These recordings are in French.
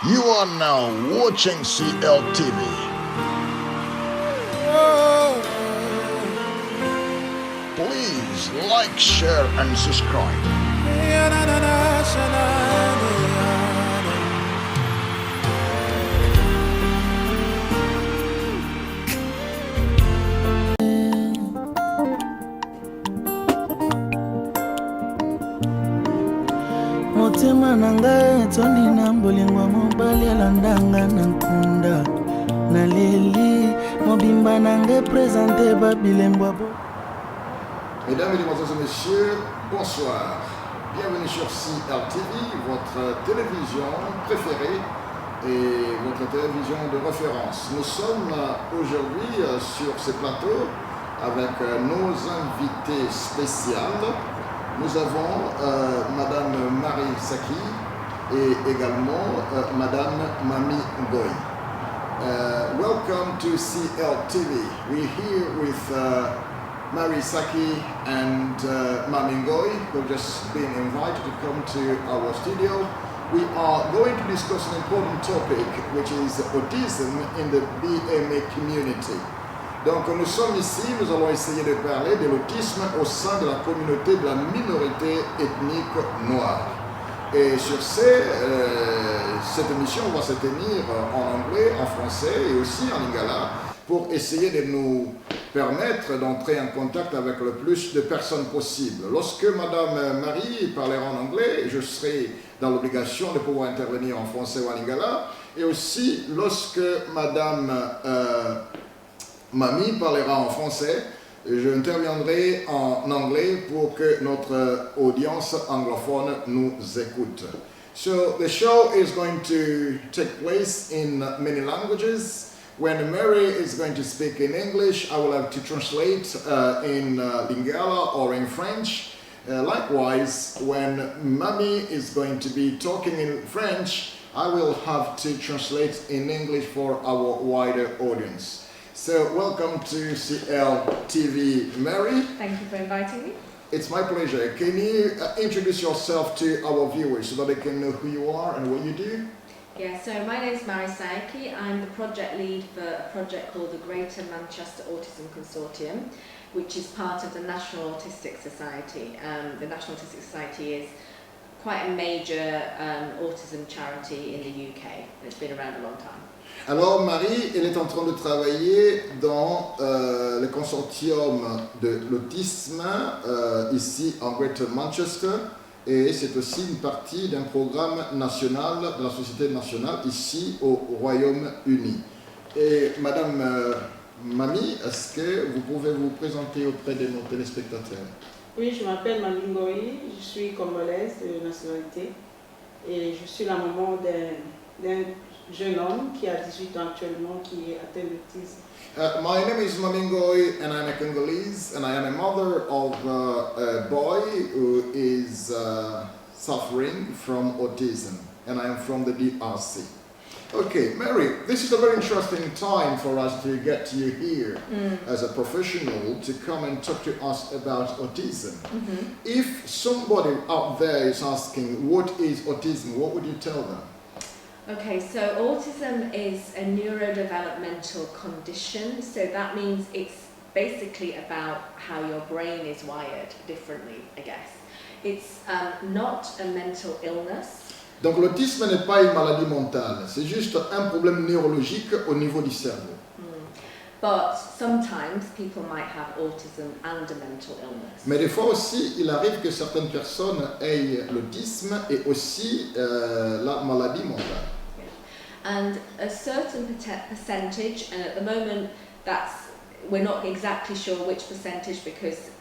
You are now watching CLTV. Please like, share, and subscribe. Motema nanga tondi na mbolingwa mobali alandanga na nkunda na leli mobimba nanga présenté babilembwa bo. Mesdames, Mesdemoiselles et Messieurs, bonsoir. Bienvenue sur CLTV, votre télévision préférée et votre télévision de référence. Nous sommes aujourd'hui sur ce plateau avec nos invités spéciales. Nous avons Madame Marie Saki et également Madame Mami Ngoy. Welcome to CLTV. We're here with Marie Saki and Mami Ngoy, who've just been invited to come to our studio. We are going to discuss an important topic, which is autism in the Bame community. Donc nous sommes ici, nous allons essayer de parler de l'autisme au sein de la communauté de la minorité ethnique noire. Et sur cette émission va se tenir en anglais, en français et aussi en lingala pour essayer de nous permettre d'entrer en contact avec le plus de personnes possible. Lorsque Madame Marie parlera en anglais, je serai dans l'obligation de pouvoir intervenir en français ou en lingala. Et aussi, lorsque Madame Mami parlera en français, je interviendrai en anglais pour que notre audience anglophone nous écoute. So the show is going to take place in many languages. When Mary is going to speak in English, I will have to translate in Lingala or in French. Likewise, when Mami is going to be talking in French, I will have to translate in English for our wider audience. So, welcome to CLTV, Mary. Thank you for inviting me. It's my pleasure. Can you introduce yourself to our viewers so that they can know who you are and what you do? Yeah, so my name is Mary Saiki. I'm the project lead for a project called the Greater Manchester Autism Consortium, which is part of the National Autistic Society. The National Autistic Society is quite a major autism charity in the UK. It's been around a long time. Alors Marie, elle est en train de travailler dans le consortium de l'autisme ici en Greater Manchester et c'est aussi une partie d'un programme national de la Société nationale ici au Royaume-Uni. Et Madame Mami, est-ce que vous pouvez vous présenter auprès de nos téléspectateurs? Oui, je m'appelle Mami Ngoy, je suis congolaise de nationalité et je suis la maman d'un jeune homme qui a 18 ans actuellement qui est atteint d'autisme. My name is Mami Ngoy and I'm a Congolese and I am a mother of a boy who is suffering from autism and I am from the DRC. Okay, Mary, this is a very interesting time for us to get you here as a professional to come and talk to us about autism. Mm-hmm. If somebody out there is asking what is autism, what would you tell them? Okay, so autism is a neurodevelopmental condition, so that means it's basically about how your brain is wired differently, I guess. It's not a mental illness. Donc l'autisme n'est pas une maladie mentale, c'est juste un problème neurologique au niveau du cerveau. But sometimes people might have autism and a mental illness. Mais des fois aussi, il arrive que certaines personnes aient l'autisme et aussi la maladie mentale. Yeah. And a certain percentage, and at the moment we're not exactly sure which percentage because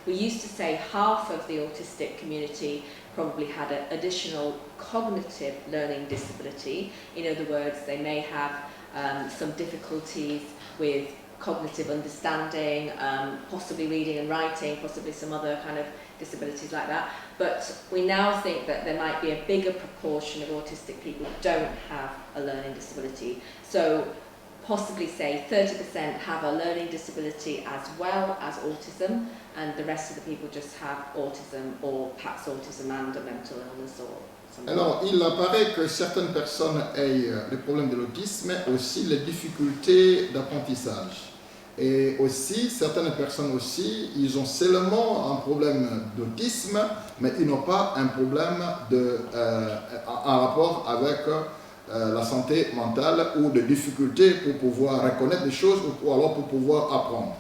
we used to say half of the autistic community probably had an additional cognitive learning disability. In other words, they may have some difficulties with cognitive understanding, possibly reading and writing, possibly some other kind of disabilities like that. But we now think that there might be a bigger proportion of autistic people who don't have a learning disability. So possibly say 30% have a learning disability as well as autism, and the rest of the people just have autism or perhaps autism and a mental illness or something. Alors, il apparaît que certaines personnes aient des problèmes de l'autisme, mais aussi les difficultés d'apprentissage. Et aussi, certaines personnes aussi, ils ont seulement un problème d'autisme, mais ils n'ont pas un problème en rapport avec la santé mentale ou des difficultés pour pouvoir reconnaître des choses ou alors pour pouvoir apprendre.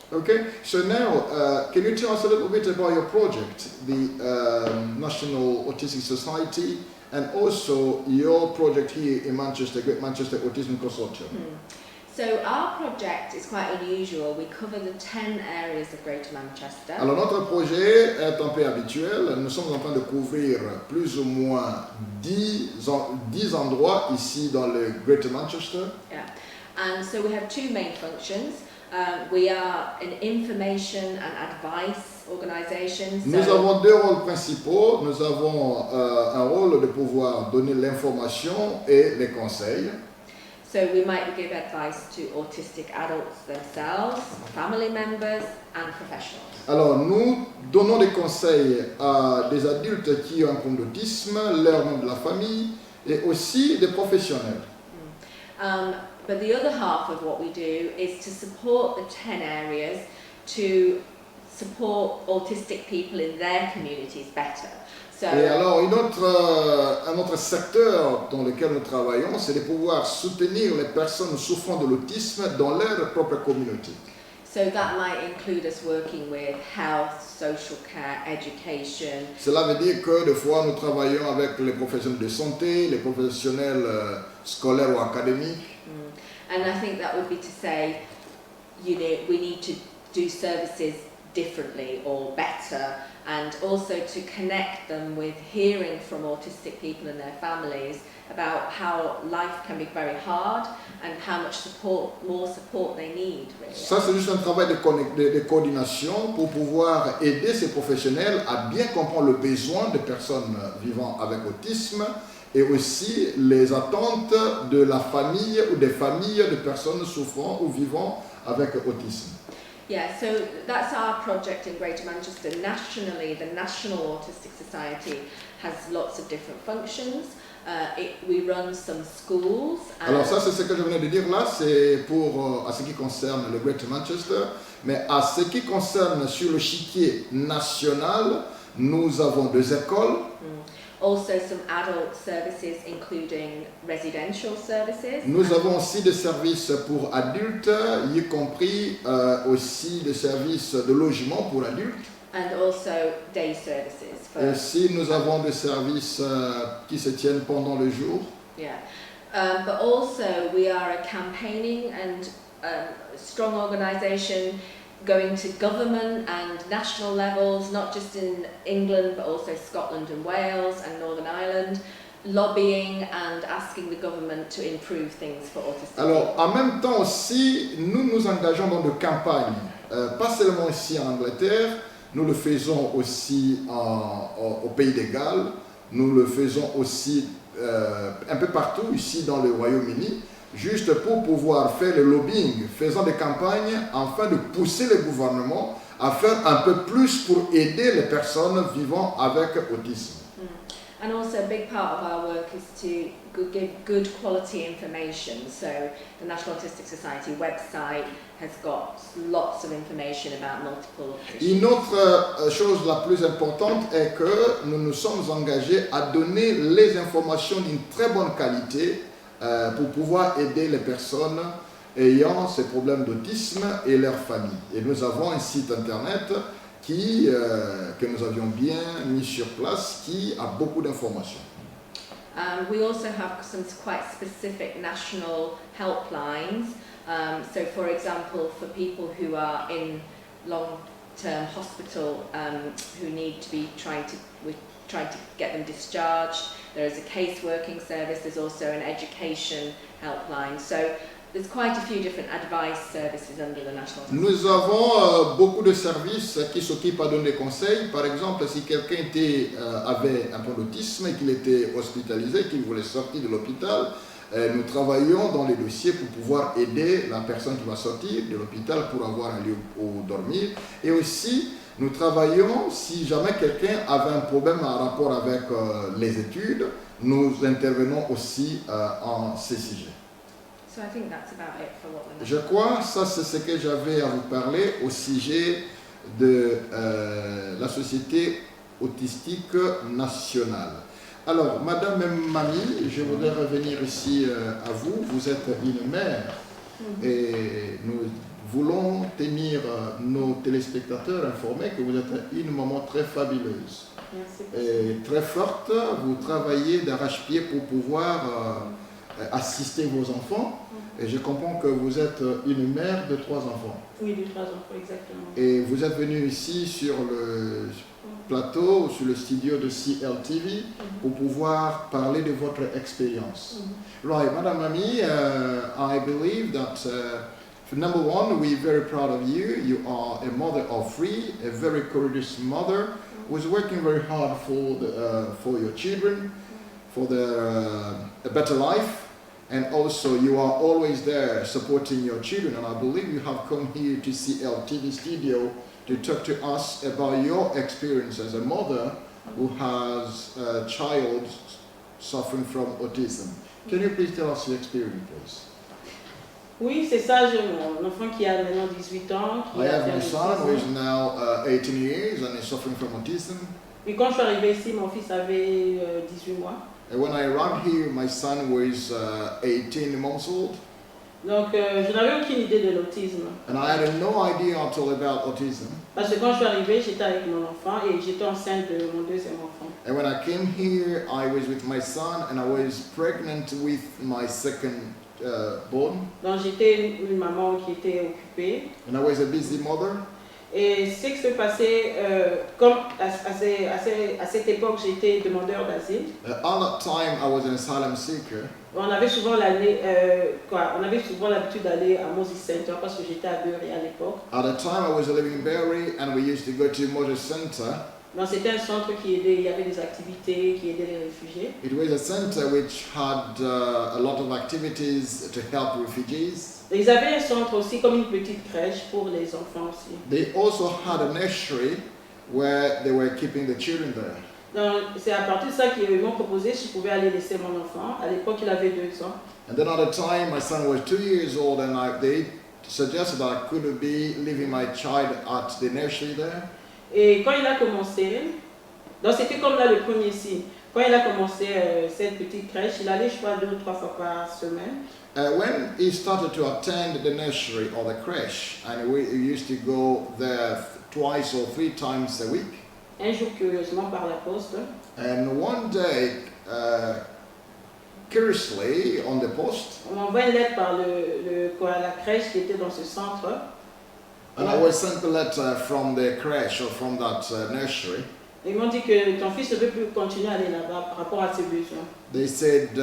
Okay, so now can you tell us a little bit about your project, the National Autistic Society, and also your project here in Manchester, Great Manchester Autism Consortium? So our project is quite unusual. We cover the 10 areas of Greater Manchester. Alors notre projet est un peu habituel. Nous sommes en train de couvrir plus ou moins 10 endroits ici dans le Greater Manchester. Yeah, and so we have two main functions. We are an information and advice organisation. Nous avons deux rôles principaux. Nous avons un rôle de pouvoir donner l'information et les conseils. So we might give advice to autistic adults themselves, family members and professionals. Alors nous donnons des conseils à des adultes qui ont un problème d'autisme, leurs membres de la famille et aussi des professionnels. But the other half of what we do is to support the 10 areas to support autistic people in their communities better. So, et alors un autre secteur dans lequel nous travaillons, c'est de pouvoir soutenir les personnes souffrant de l'autisme dans leur propre communauté. So that might include us working with health, social care, education. Cela veut dire que des fois nous travaillons avec les professionnels de santé, les professionnels scolaires ou académiques. And I think that would be to say, you know, we need to do services differently or better, and also to connect them with hearing from autistic people and their families about how life can be very hard and how much support, more support they need. Really. Ça, c'est juste un travail de coordination pour pouvoir aider ces professionnels à bien comprendre le besoin des personnes vivant avec autisme et aussi les attentes de la famille ou des familles de personnes souffrant ou vivant avec autisme. Yeah, so that's our project in Greater Manchester. Nationally, the National Autistic Society has lots of different functions. We run some schools. Alors ça, c'est ce que je venais de dire là, c'est pour à ce qui concerne le Greater Manchester, mais à ce qui concerne sur le chiquier national, nous avons deux écoles. Also some adult services, including residential services. Nous avons aussi des services pour adultes, y compris aussi des services de logement pour adultes. And also day services. Et aussi, nous avons des services qui se tiennent pendant le jour. Yeah, but also we are a campaigning and strong organisation going to government and national levels, not just in England but also Scotland and Wales and Northern Ireland, lobbying and asking the government to improve things for autistic Alors, people. en même temps aussi, nous nous engageons dans des campagnes, pas seulement ici en Angleterre, nous le faisons aussi au Pays de Galles, nous le faisons aussi un peu partout ici dans le Royaume-Uni, juste pour pouvoir faire le lobbying, faisant des campagnes afin de pousser le gouvernement à faire un peu plus pour aider les personnes vivant avec autisme. And also a big part of our work is to give good quality information. So the National Autistic Society website has got lots of information about multiple issues. Une autre chose la plus importante est que nous nous sommes engagés à donner les informations d'une très bonne qualité pour pouvoir aider les personnes ayant ces problèmes d'autisme et leurs familles. Et nous avons un site internet que nous avions bien mis sur place, qui a beaucoup d'informations. We also have some quite specific national helplines. So for example, for people who are in long-term hospital who need to be trying to get them discharged, there is a case working service, there's also an education helpline. So there's quite a few different advice services under the National Autism. Nous avons beaucoup de services qui s'occupent à donner des conseils. Par exemple, si quelqu'un avait un problème d'autisme et qu'il était hospitalisé, qu'il voulait sortir de l'hôpital, Nous travaillons dans les dossiers pour pouvoir aider la personne qui va sortir de l'hôpital pour avoir un lieu où dormir. Et aussi, nous travaillons, si jamais quelqu'un avait un problème en rapport avec les études, nous intervenons aussi en ces sujets. So I think that's about it for what we're Je crois que ça c'est ce que j'avais à vous parler au sujet de la société autistique nationale. Alors, Madame Mamie, je voudrais revenir ici à vous. Vous êtes une mère et nous voulons tenir nos téléspectateurs informés que vous êtes une maman très fabuleuse. Merci. Et très forte. Vous travaillez d'arrache-pied pour pouvoir assister vos enfants. Et je comprends que vous êtes une mère de 3 enfants. Oui, de 3 enfants, exactement. Et vous êtes venue ici sur le plateau, sur le studio de CLTV pour pouvoir parler de votre expérience. Right, Madame Mamie, I believe that number one, we're very proud of you. You are a mother of 3, a very courageous mother who is working very hard for your children, for a better life. And also you are always there supporting your children, and I believe you have come here to CLTV studio to talk to us about your experience as a mother who has a child suffering from autism. Can you please tell us your experience, please? Oui, c'est ça, j'ai mon enfant qui a maintenant 18 ans. Qui I a have my fait son who is autisme. now 18 years and is suffering from autism. Et quand je suis arrivée ici, mon fils avait 18 mois. And when I arrived here, my son was 18 months old. Donc, je n'avais aucune idée de l'autisme. And I had no idea at all about autism. Parce que quand je suis arrivée, j'étais avec mon enfant et j'étais enceinte de mon 2e enfant. And when I came here, I was with my son and I was pregnant with my second born. Donc, j'étais une maman qui était occupée. And I was a busy mother. Et ce qui se passait, comme à cette époque, j'étais demandeur d'asile. At that time, I was an asylum seeker. On avait souvent l'habitude d'aller à Moses Center parce que j'étais à Bury à l'époque. At the time, I was living in Barrie and we used to go to Moses Center. Donc c'était un centre qui aidait, il y avait des activités qui aidaient les réfugiés. It was a center which had a lot of activities to help refugees. Et ils avaient un centre aussi comme une petite crèche pour les enfants aussi. They also had a nursery where they were keeping the children there. Donc c'est à partir de ça qu'ils m'ont proposé si je pouvais aller laisser mon enfant. À l'époque il avait 2 ans. And then at the time, my son was 2 years old and they suggested that I could be leaving my child at the nursery there. Et quand il a commencé, donc c'était comme là le premier signe. Quand il a commencé cette petite crèche, il allait je crois 2 ou 3 fois par semaine. When he started to attend the nursery or the creche, and we used to go there twice or 3 times a week. Un jour curieusement par la poste. And one day, curiously, on the post, On m'envoie une lettre par la crèche qui était dans ce centre. and I was sent a letter from the creche or from that nursery. Ils m'ont dit que ton fils ne peut plus continuer à aller là-bas par rapport à ses besoins. They said,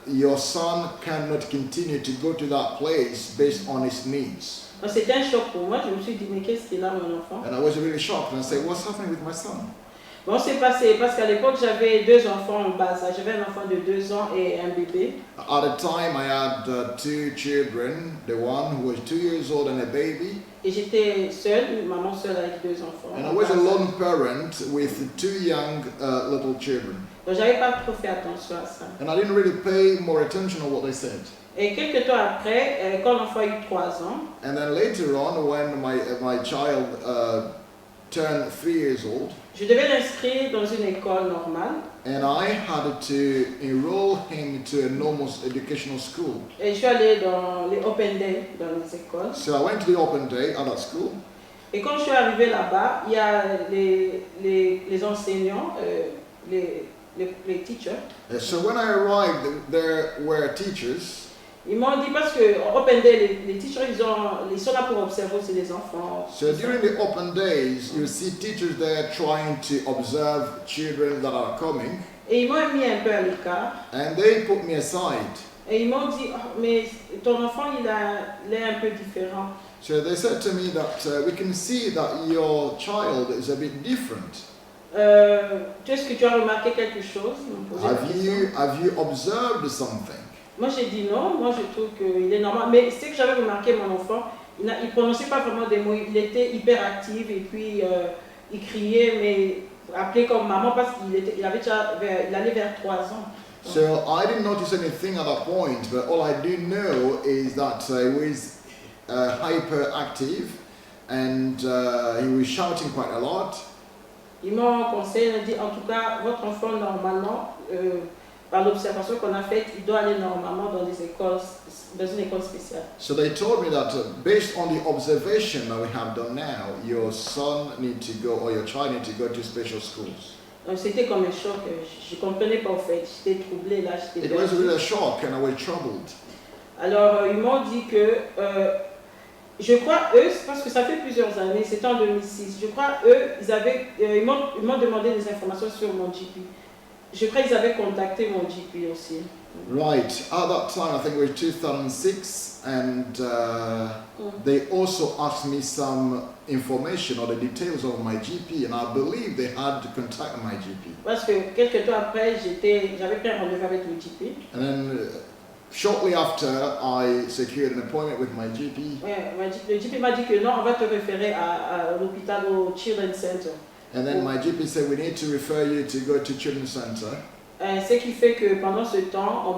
your son cannot continue to go to that place based on his needs. Donc c'était un choc pour moi. Je me suis dit mais qu'est-ce qu'il a mon enfant? And I was really shocked and I said, what's happening with my son? Bon, c'est passé parce qu'à l'époque j'avais 2 enfants en bas âge. J'avais un enfant de 2 ans et un bébé. At the time, I had 2 children, the one who was 2 years old and a baby. Et j'étais seule, une maman seule avec 2 enfants. And I was a lone parent with 2 young little children. Donc j'avais pas trop fait attention à ça. And I didn't really pay more attention on what they said. Et quelques temps après, quand l'enfant a eu 3 ans, And then later on, when my child turned 3 years old, je devais l'inscrire dans une école normale. and I had to enroll him to a normal educational school. Et je suis allée dans les Open Day dans les écoles. So I went to the open day at that school. Et quand je suis arrivée là-bas, il y a les enseignants, les teachers. So when I arrived, there were teachers. Ils m'ont dit parce que Open Day, les teachers, ils sont là pour observer aussi les enfants. So during the open days, you see teachers there trying to observe children that are coming. Et ils m'ont mis un peu à l'écart. And they put me aside. Et ils m'ont dit, oh, mais ton enfant, il est un peu différent. So they said to me that we can see that your child is a bit different. Est-ce que tu as remarqué quelque chose? Ils m'ont posé la question. Have you observed something? Moi j'ai dit non, moi je trouve qu'il est normal. Mais c'est que j'avais remarqué mon enfant, il ne prononçait pas vraiment des mots, il était hyper actif et puis il criait, mais appelé comme maman parce qu'il allait vers 3 ans. So I didn't notice anything at that point, but all I do know is that he was hyperactive and he was shouting quite a lot. Ils m'ont conseillé, ils m'ont dit en tout cas, votre enfant normalement, par l'observation qu'on a faite, il doit aller normalement dans une école spéciale. So they told me that based on the observation that we have done now, your son need to go or your child need to go to special schools. Donc c'était comme un choc, je ne comprenais pas au fait, j'étais troublée là, j'étais It was really a shock and I was troubled. Alors ils m'ont dit que, je crois eux, parce que ça fait plusieurs années, c'était en 2006, je crois eux, ils m'ont demandé des informations sur mon GP. Je crois qu'ils avaient contacté mon GP aussi. Right, at that time, I think it was 2006, and they also asked me some information or the details of my GP, and I believe they had to contact my GP. Parce que quelques temps après, j'avais pris un rendez-vous avec le GP. And then shortly after, I secured an appointment with my GP. Ouais, le GP m'a dit que non, on va te référer à l'hôpital, au Children's Center. And then my GP said, we need to refer you to go to Children's Center. Ce qui fait que pendant ce temps,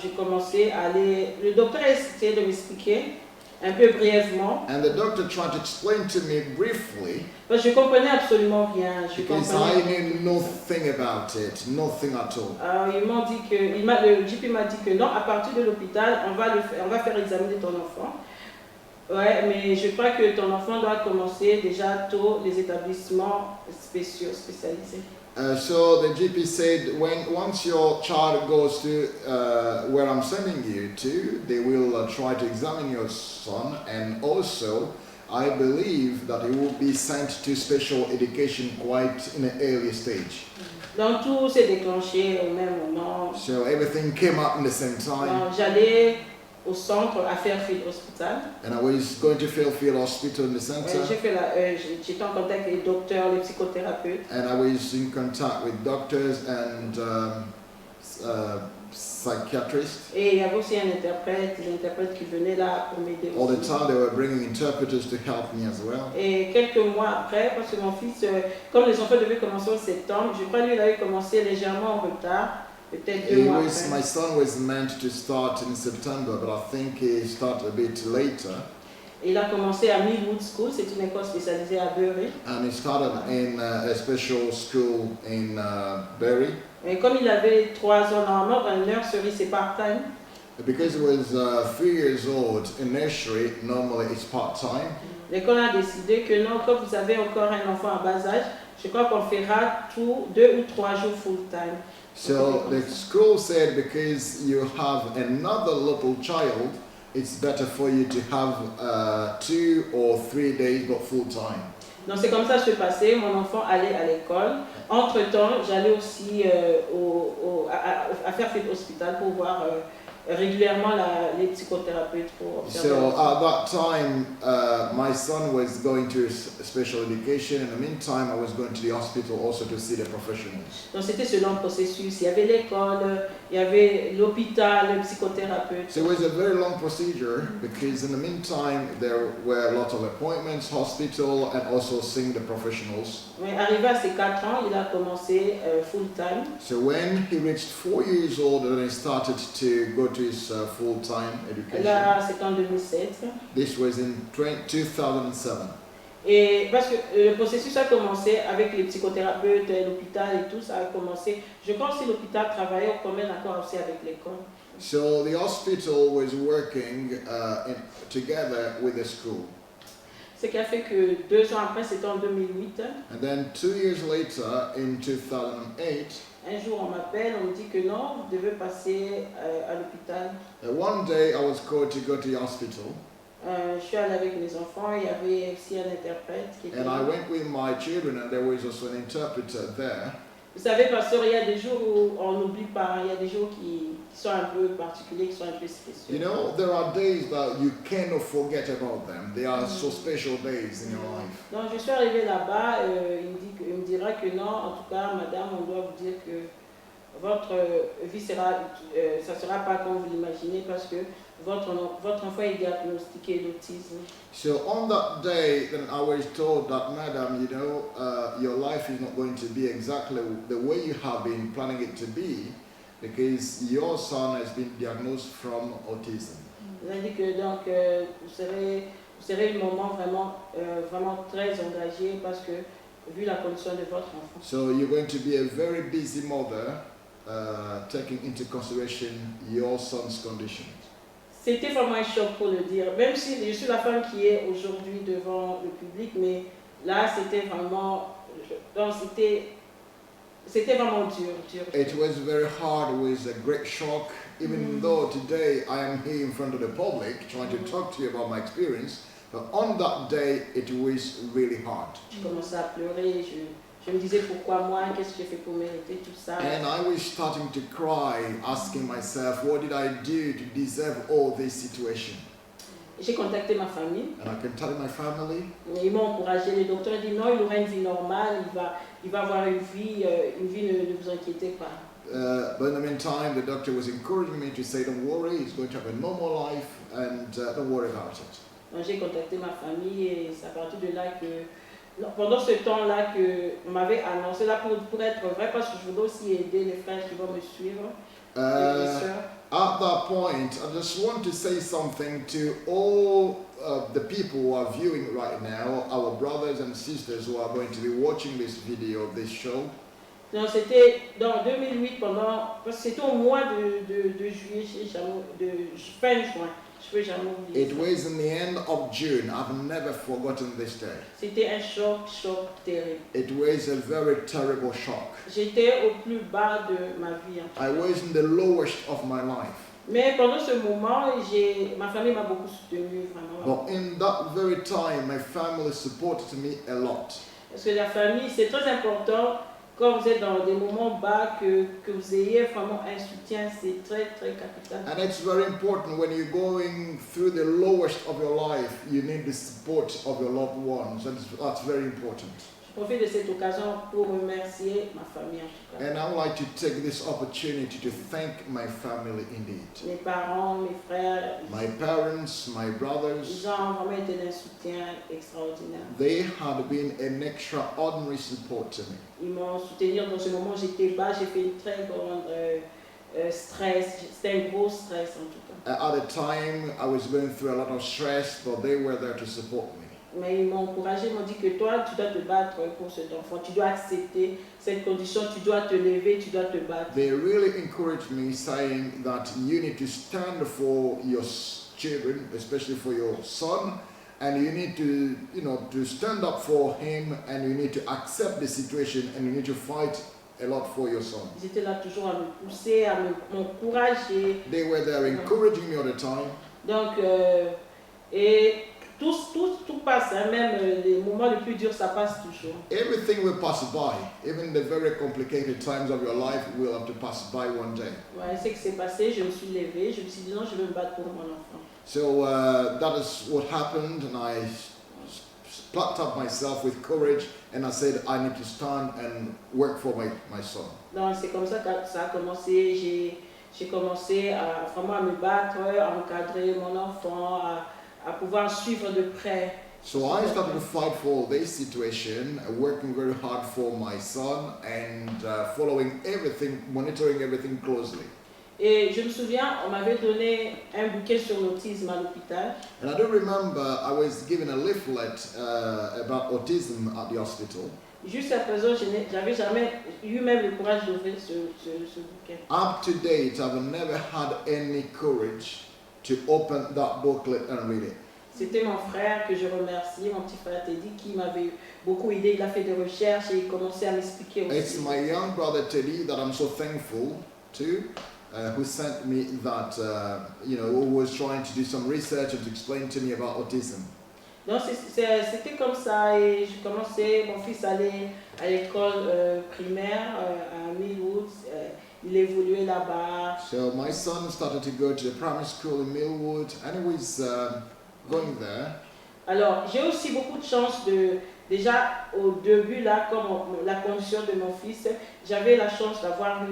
j'ai commencé à aller. Le docteur a essayé de m'expliquer un peu brièvement. And the doctor tried to explain to me briefly. Parce que je comprenais absolument rien. Because I knew nothing about it, nothing at all. Alors ils m'ont dit que, le GP m'a dit que non, à partir de l'hôpital, on va faire examiner ton enfant. Ouais, mais je crois que ton enfant doit commencer déjà tôt les établissements spécialisés. So the GP said, once your child goes to where I'm sending you to, they will try to examine your son, and also I believe that he will be sent to special education quite in an early stage. Donc tout s'est déclenché au même moment. So everything came up in the same time. J'allais au centre à Fairfield Hospital. And I was going to Fairfield Hospital in the center. J'étais en contact avec les docteurs, les psychothérapeutes. And I was in contact with doctors and psychiatrists. Et il y avait aussi des interprètes qui venaient là pour m'aider. All the time they were bringing interpreters to help me as well. Et quelques mois après, parce que mon fils, comme les enfants devaient commencer en septembre, je crois que lui il avait commencé légèrement en retard. Peut-être 2 mois après. My son was meant to start in September, but I think he started a bit later. Il a commencé à Millwood School, c'est une école spécialisée à Bury. And he started in a special school in Bury. Et comme il avait 3 ans, normalement, un nursery, c'est part-time. Because he was 3 years old, in nursery, normally it's part-time. L'école a décidé que non, quand vous avez encore un enfant à bas âge, je crois qu'on fera 2 ou 3 jours full-time. So the school said because you have another little child, it's better for you to have 2 or 3 days but full time. Donc c'est comme ça que se passait, mon enfant allait à l'école. Entre-temps, j'allais aussi à Fairfield Hospital pour voir régulièrement les psychothérapeutes pour observer. So at that time, my son was going to special education. In the meantime, I was going to the hospital also to see the professionals. Donc c'était ce long processus. Il y avait l'école, il y avait l'hôpital, le psychothérapeute. So it was a very long procedure because in the meantime there were a lot of appointments, hospital, and also seeing the professionals. Mais arrivé à ses 4 ans, il a commencé full time. So when he reached 4 years old, then he started to go to his full-time education. Là, c'est en 2007. This was in 2007. Et parce que le processus a commencé avec les psychothérapeutes, l'hôpital et tout, ça a commencé. Je pense que l'hôpital travaillait au commun accord aussi avec l'école. So the hospital was working together with the school. Ce qui a fait que 2 ans après, c'était en 2008. And then 2 years later, in 2008, un jour on m'appelle, on me dit que non, vous devez passer à l'hôpital. One day I was called to go to the hospital. Je suis allée avec mes enfants, il y avait aussi un interprète qui était And là. I went with my children and there was also an interpreter there. Vous savez, pasteur, il y a des jours où on n'oublie pas, il y a des jours qui sont un peu particuliers, qui sont un peu spéciaux. You know, there are days that you cannot forget about them. They are so special days in your life. Donc je suis arrivée là-bas, il me dira que non, en tout cas, madame, on doit vous dire que votre vie ça sera pas comme vous l'imaginez parce que votre enfant est diagnostiqué d'autisme. So on that day, then I was told that, Madam, you know, your life is not going to be exactly the way you have been planning it to be, because your son has been diagnosed from autism. Il a dit que donc vous serez un moment vraiment très engagé parce que vu la condition de votre enfant. So you're going to be a very busy mother, taking into consideration your son's condition. C'était vraiment un choc pour le dire, même si je suis la femme qui est aujourd'hui devant le public, mais là c'était vraiment dur. It was very hard, it was a great shock, even though today I am here in front of the public trying to talk to you about my experience, but on that day it was really hard. Je commençais à pleurer, je me disais pourquoi moi, qu'est-ce que j'ai fait pour mériter tout ça. And I was starting to cry, asking myself, what did I do to deserve all this situation? J'ai contacté ma famille. And I can tell my family. Ils m'ont encouragé, les docteurs disent non, il aura une vie normale, il va avoir une vie, ne vous inquiétez pas. But in the meantime, the doctor was encouraging me to say, don't worry, he's going to have a normal life and don't worry about it. Donc j'ai contacté ma famille et c'est à partir de là que, pendant ce temps-là qu'on m'avait annoncé, là pour être vrai, parce que je voulais aussi aider les frères qui vont me suivre, les sœurs. At that point, I just want to say something to all the people who are viewing right now, our brothers and sisters who are going to be watching this video, this show. Donc c'était dans 2008, parce que c'était au mois de juillet, fin juin. It was in the end of June. I've never forgotten this day. C'était un choc terrible. It was a very terrible shock. J'étais au plus bas de ma vie. I was in the lowest of my life. Mais pendant ce moment, ma famille m'a beaucoup soutenu, vraiment. But in that very time, my family supported me a lot. Parce que la famille, c'est très important. Quand vous êtes dans des moments bas, que vous ayez vraiment un soutien, c'est très capital. And it's very important when you're going through the lowest of your life, you need the support of your loved ones. That's very important. Je profite de cette occasion pour remercier ma famille en tout cas. And I would like to take this opportunity to thank my family indeed. Mes parents, mes frères, my parents, my brothers. Ils ont vraiment été d'un soutien extraordinaire. They had been an extraordinary support to me. Ils m'ont soutenu dans ce moment où j'étais bas, j'ai fait une très grande stress, c'était un gros stress en tout cas. At the time, I was going through a lot of stress, but they were there to support me. Mais ils m'ont encouragé, ils m'ont dit que toi, tu dois te battre pour cet enfant, tu dois accepter cette condition, tu dois te lever, tu dois te battre. They really encouraged me, saying that you need to stand for your children, especially for your son, and you need to, to stand up for him, and you need to accept the situation, and you need to fight a lot for your son. Ils étaient là toujours à me pousser, à m'encourager. They were there encouraging me all the time. Donc, tout passe, hein, même les moments les plus durs, ça passe toujours. Everything will pass by. Even the very complicated times of your life will have to pass by one day. Ouais, c'est que c'est passé, je me suis levée, je me suis dit non, je vais me battre pour mon enfant. So that is what happened, and I plucked up myself with courage, and I said I need to stand and work for my son. Donc c'est comme ça que ça a commencé. J'ai commencé à vraiment me battre, à encadrer mon enfant, à pouvoir suivre de près. So I started to fight for this situation, working very hard for my son and following everything, monitoring everything closely. Et je me souviens, on m'avait donné un bouquet sur l'autisme à l'hôpital. And I do remember I was given a leaflet about autism at the hospital. Jusqu'à présent, j'avais jamais eu même le courage d'ouvrir ce bouquet. Up to date, I've never had any courage to open that booklet and read it. C'était mon frère que je remercie, mon petit frère Teddy, qui m'avait beaucoup aidé. Il a fait des recherches et il commençait à m'expliquer aussi. It's my young brother Teddy that I'm so thankful to, who sent me that, who was trying to do some research and to explain to me about autism. Donc c'était comme ça et je commençais, mon fils allait à l'école primaire à Millwood, il évoluait là-bas. So my son started to go to the primary school in Millwood and he was going there. Alors j'ai aussi beaucoup de chance déjà au début là, comme la condition de mon fils, j'avais la chance d'avoir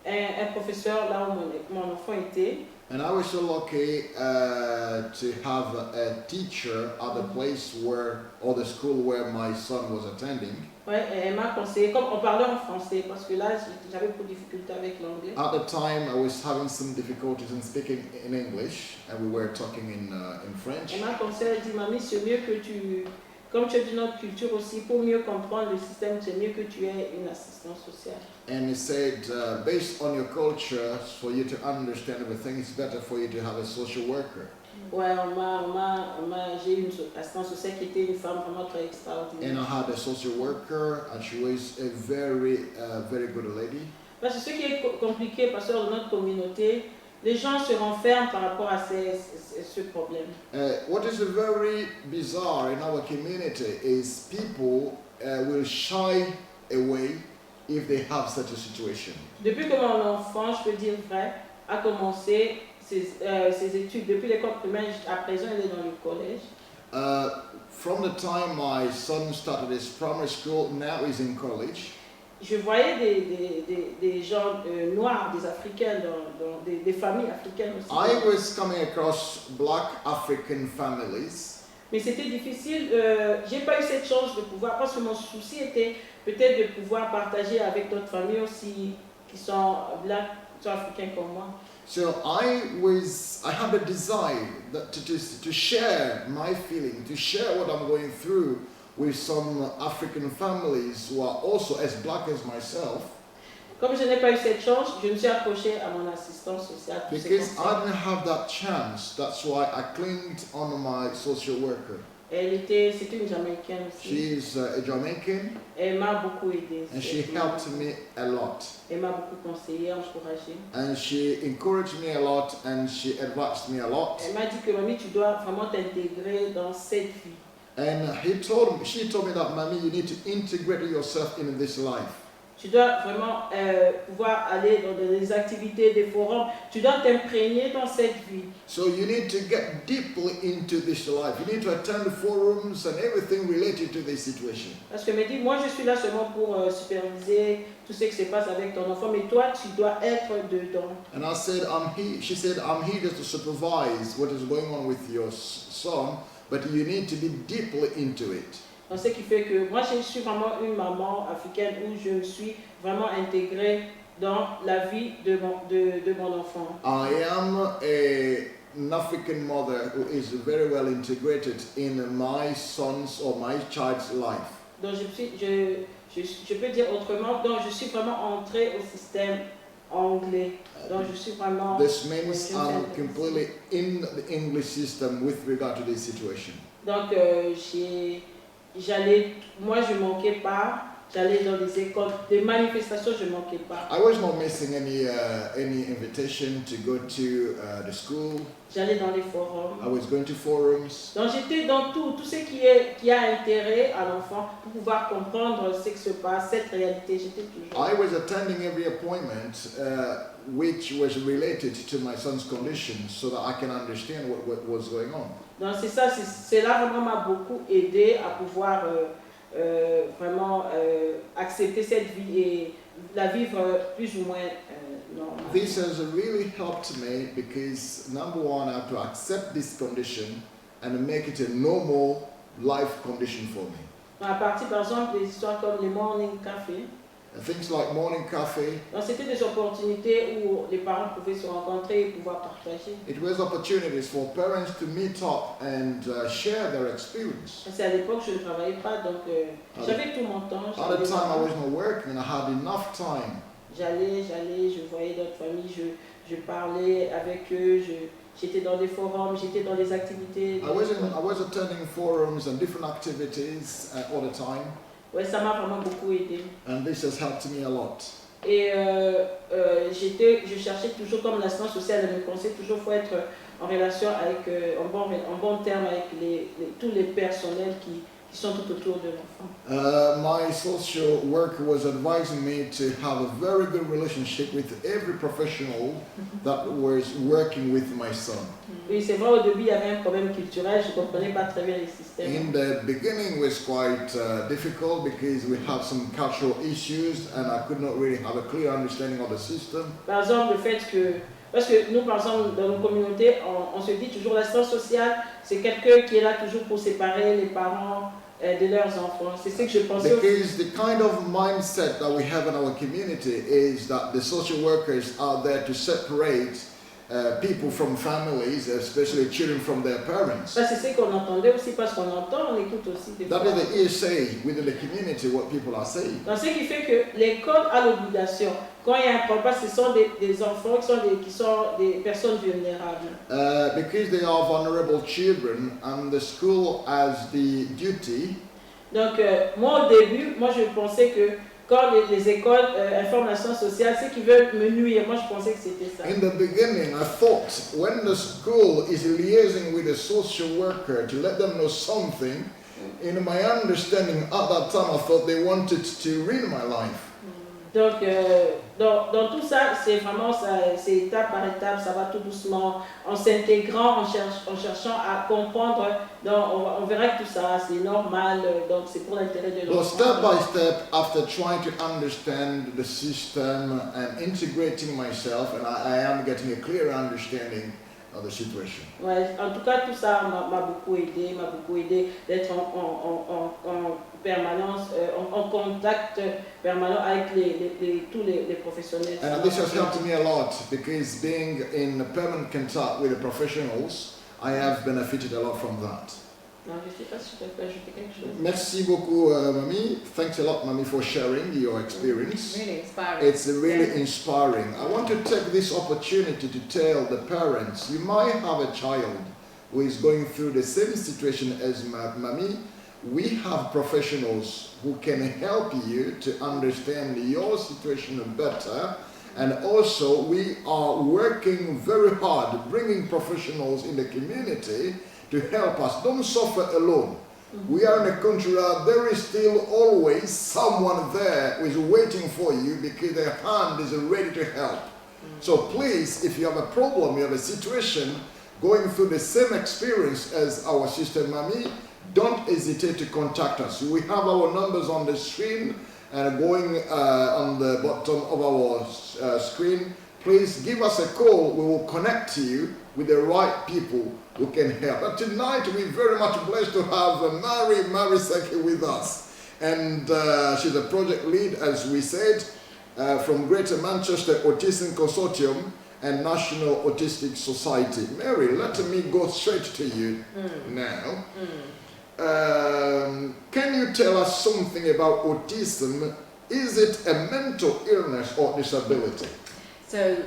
un professeur là où mon enfant était. And I was so lucky to have a teacher at the place where, or the school where my son was attending. Ouais, elle m'a conseillé, comme on parlait en français, parce que là j'avais beaucoup de difficultés avec l'anglais. At the time, I was having some difficulties in speaking in English, and we were talking in French. Elle m'a conseillé, elle dit, mamie, c'est mieux que tu, comme tu es d'une autre culture aussi, pour mieux comprendre le système, c'est mieux que tu aies une assistante sociale. And he said, based on your culture, for you to understand everything, it's better for you to have a social worker. Ouais, j'ai une assistante sociale qui était une femme vraiment très extraordinaire. And I had a social worker, and she was a very good lady. Parce que ce qui est compliqué, parce que dans notre communauté, les gens se renferment par rapport à ce problème. What is very bizarre in our community is people will shy away if they have such a situation. Depuis que mon enfant, je peux dire vrai, a commencé ses études, depuis l'école primaire, à présent il est dans le collège. From the time my son started his primary school, now he's in college. Je voyais des gens noirs, des Africains, des familles africaines aussi. I was coming across black African families. Mais c'était difficile, j'ai pas eu cette chance de pouvoir, parce que mon souci était peut-être de pouvoir partager avec d'autres familles aussi qui sont blancs, qui sont africains comme moi. So I had a desire to share my feeling, to share what I'm going through with some African families who are also as black as myself. Comme je n'ai pas eu cette chance, je me suis accrochée à mon assistante sociale. Because I didn't have that chance, that's why I clinged on my social worker. C'était une Jamaïcaine aussi. She's a Jamaican. Elle m'a beaucoup aidée. And she helped me a lot. Elle m'a beaucoup conseillé, encouragée. And she encouraged me a lot and she advised me a lot. Elle m'a dit que mamie, tu dois vraiment t'intégrer dans cette vie. And she told me that, Mommy, you need to integrate yourself in this life. Tu dois vraiment pouvoir aller dans des activités, des forums. Tu dois t'imprégner dans cette vie. So you need to get deeply into this life. You need to attend forums and everything related to this situation. Parce que me dit, moi je suis là seulement pour superviser tout ce qui se passe avec ton enfant, mais toi tu dois être dedans. And I said, she said, I'm here just to supervise what is going on with your son, but you need to be deeply into it. Donc, ce qui fait que moi je suis vraiment une maman africaine où je me suis vraiment intégrée dans la vie de mon enfant. I am an African mother who is very well integrated in my son's or my child's life. Donc je peux dire autrement, donc je suis vraiment entrée au système anglais. Donc je suis vraiment. This means I'm completely in the English system with regard to this situation. Donc moi je manquais pas, j'allais dans des écoles, des manifestations, je manquais pas. I was not missing any invitation to go to the school. J'allais dans les forums. I was going to forums. Donc j'étais dans tout ce qui a intérêt à l'enfant pour pouvoir comprendre ce qui se passe, cette réalité. J'étais toujours. I was attending every appointment which was related to my son's condition so that I can understand what was going on. Donc c'est ça, cela vraiment m'a beaucoup aidé à pouvoir vraiment accepter cette vie et la vivre plus ou moins normale. This has really helped me because number one, I have to accept this condition and make it a normal life condition for me. À partir par exemple des histoires comme les morning café. Things like morning coffee. Donc c'était des opportunités où les parents pouvaient se rencontrer et pouvoir partager. It was opportunities for parents to meet up and share their experience. Parce qu'à l'époque je ne travaillais pas, donc j'avais tout mon temps. At the time I was not working and I had enough time. J'allais, je voyais d'autres familles, je parlais avec eux, j'étais dans des forums, j'étais dans des activités. I was attending forums and different activities all the time. Ouais, ça m'a vraiment beaucoup aidé. And this has helped me a lot. Et je cherchais toujours, comme l'assistance sociale me conseille, toujours faut être en relation avec, en bon terme avec tous les personnels qui qui sont tout autour de l'enfant. My social worker was advising me to have a very good relationship with every professional that was working with my son. Oui, c'est vrai, au début, il y avait un problème culturel, je ne comprenais pas très bien les systèmes. In the beginning was quite difficult because we had some cultural issues and I could not really have a clear understanding of the system. Par exemple, le fait que, parce que nous, par exemple, dans nos communautés, on se dit toujours l'assistance sociale, c'est quelqu'un qui est là toujours pour séparer les parents de leurs enfants. C'est ce que je pensais aussi. Because the kind of mindset that we have in our community is that the social workers are there to separate people from families, especially children from their parents. Ça, c'est ce qu'on entendait aussi, parce qu'on entend, on écoute aussi des fois. That is the hearsay within the community, what people are saying. Donc, ce qui fait que l'école a l'obligation, quand il y a un problème, ce sont des enfants qui sont des personnes vulnérables. Because they are vulnerable children and the school has the duty. Donc, moi au début, je pensais que quand les écoles informent l'assistance sociale, c'est qu'ils veulent me nuire. Moi, je pensais que c'était ça. In the beginning, I thought when the school is liaising with a social worker to let them know something, in my understanding at that time, I thought they wanted to ruin my life. Donc, dans tout ça, c'est vraiment ça, c'est étape par étape, ça va tout doucement, en s'intégrant, en cherchant à comprendre. Donc, on verra que tout ça, c'est normal, donc c'est pour l'intérêt de But l'enfant. step by step, after trying to understand the system and integrating myself, and I am getting a clear understanding of the situation. Ouais, en tout cas, tout ça m'a beaucoup aidé d'être en permanence, en contact permanent avec tous les professionnels. And this has helped me a lot because being in permanent contact with the professionals, I have benefited a lot from that. Non, je ne sais pas si je peux ajouter quelque chose. Merci beaucoup, Mami. Thanks a lot, Mami, for sharing your experience. Really inspiring. It's really inspiring. I want to take this opportunity to tell the parents, you might have a child who is going through the same situation as Mami. We have professionals who can help you to understand your situation better. And also, we are working very hard, bringing professionals in the community to help us. Don't suffer alone. We are in a country where there is still always someone there who is waiting for you because their hand is ready to help. So please, if you have a problem, you have a situation, going through the same experience as our sister Mami, don't hesitate to contact us. We have our numbers on the screen and going on the bottom of our screen. Please give us a call. We will connect you with the right people who can help. But tonight we're very much blessed to have Mary Seki with us. And she's a project lead, as we said, from Greater Manchester Autism Consortium and National Autistic Society. Mary, let me go straight to you now. Can you tell us something about autism? Is it a mental illness or disability?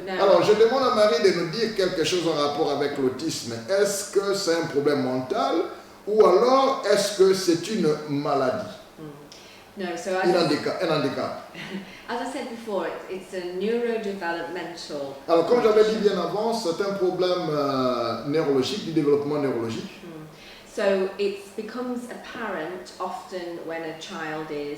Alors, je demande à Marie de nous dire quelque chose en rapport avec l'autisme. Est-ce que c'est un problème mental ou alors est-ce que c'est une maladie? No, so Un handicap. As I said before, it's a neurodevelopmental. Alors, comme j'avais dit bien avant, c'est un problème neurologique, du développement neurologique. So it becomes apparent often when a child is,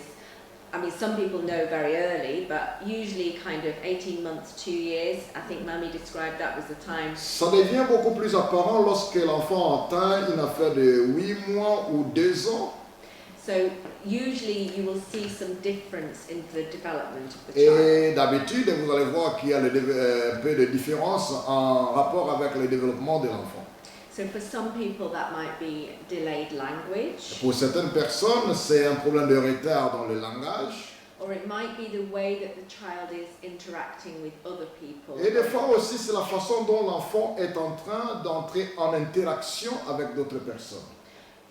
I mean, some people know very early, but usually kind of 18 months, 2 years. I think Mami described that was the time. Ça devient beaucoup plus apparent lorsque l'enfant atteint une affaire de 8 mois ou 2 ans. So usually you will see some difference in the development of the Et child. d'habitude, vous allez voir qu'il y a un peu de différence en rapport avec le développement de l'enfant. So for some people that might be delayed language, Pour certaines personnes, c'est un problème de retard dans le langage. or it might be the way that the child is interacting with other people. Et des fois aussi, c'est la façon dont l'enfant est en train d'entrer en interaction avec d'autres personnes.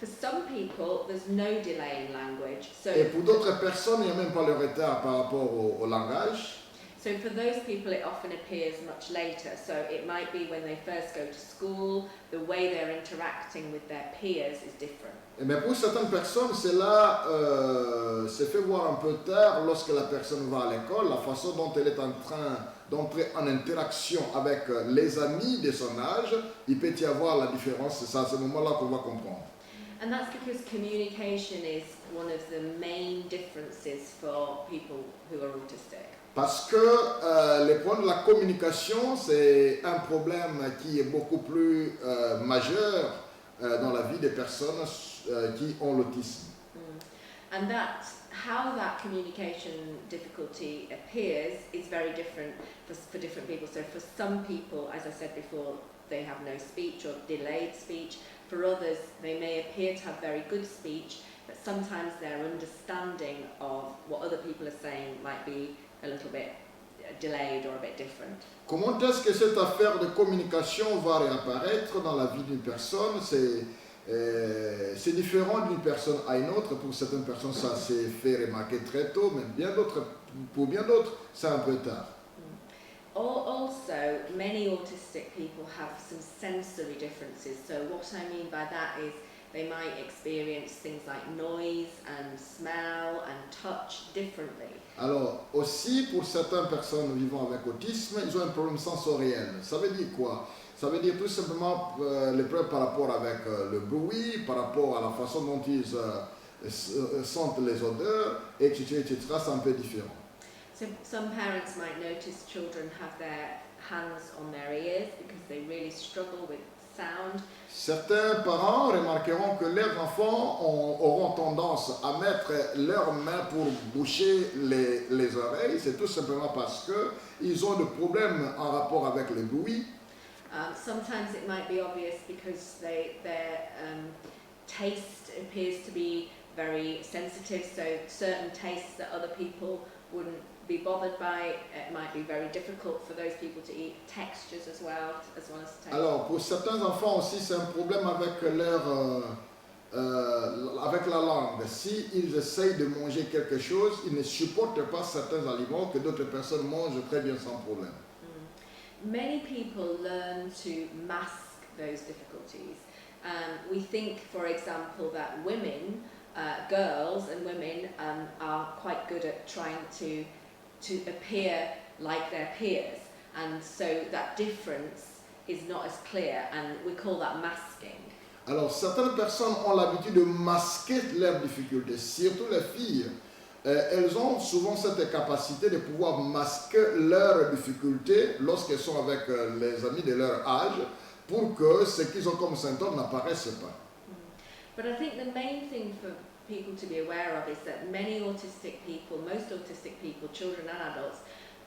For some people, there's no delay in language. Et pour d'autres personnes, il n'y a même pas le retard par rapport au langage. So for those people, it often appears much later. So it might be when they first go to school, the way they're interacting with their peers is different. Mais pour certaines personnes, cela se fait voir un peu tard lorsque la personne va à l'école, la façon dont elle est en train d'entrer en interaction avec les amis de son âge, il peut y avoir la différence, c'est à ce moment-là qu'on va comprendre. And that's because communication is one of the main differences for people who are autistic. Parce que le problème de la communication, c'est un problème qui est beaucoup plus majeur dans la vie des personnes qui ont l'autisme. And that how that communication difficulty appears is very different for different people. So for some people, as I said before, they have no speech or delayed speech. For others, they may appear to have very good speech, but sometimes their understanding of what other people are saying might be a little bit delayed or a bit different. Comment est-ce que cette affaire de communication va réapparaître dans la vie d'une personne? C'est différent d'une personne à une autre. Pour certaines personnes, ça s'est fait remarquer très tôt, mais pour bien d'autres, c'est un peu tard. Also, many autistic people have some sensory differences. So what I mean by that is they might experience things like noise and smell and touch differently. Alors, aussi, pour certaines personnes vivant avec autisme, ils ont un problème sensoriel. Ça veut dire quoi? Ça veut dire tout simplement les problèmes par rapport avec le bruit, par rapport à la façon dont ils sentent les odeurs, etc., etc. C'est un peu différent. So some parents might notice children have their hands on their ears because they really struggle with sound. Certains parents remarqueront que leurs enfants auront tendance à mettre leurs mains pour boucher les oreilles. C'est tout simplement parce qu'ils ont des problèmes en rapport avec le bruit. Sometimes it might be obvious because their taste appears to be very sensitive, so certain tastes that other people wouldn't be bothered by, it might be very difficult for those people to eat. Textures as well as taste. Alors, pour certains enfants aussi, c'est un problème avec avec la langue. Si ils essayent de manger quelque chose, ils ne supportent pas certains aliments que d'autres personnes mangent très bien sans problème. Many people learn to mask those difficulties. We think, for example, that women, girls and women are quite good at trying to appear like their peers, and so that difference is not as clear, and we call that masking. Alors, certaines personnes ont l'habitude de masquer leurs difficultés, surtout les filles. Elles ont souvent cette capacité de pouvoir masquer leurs difficultés lorsqu'elles sont avec les amis de leur âge pour que ce qu'ils ont comme symptômes n'apparaissent pas. But I think the main thing for people to be aware of is that many autistic people, most autistic people, children and adults,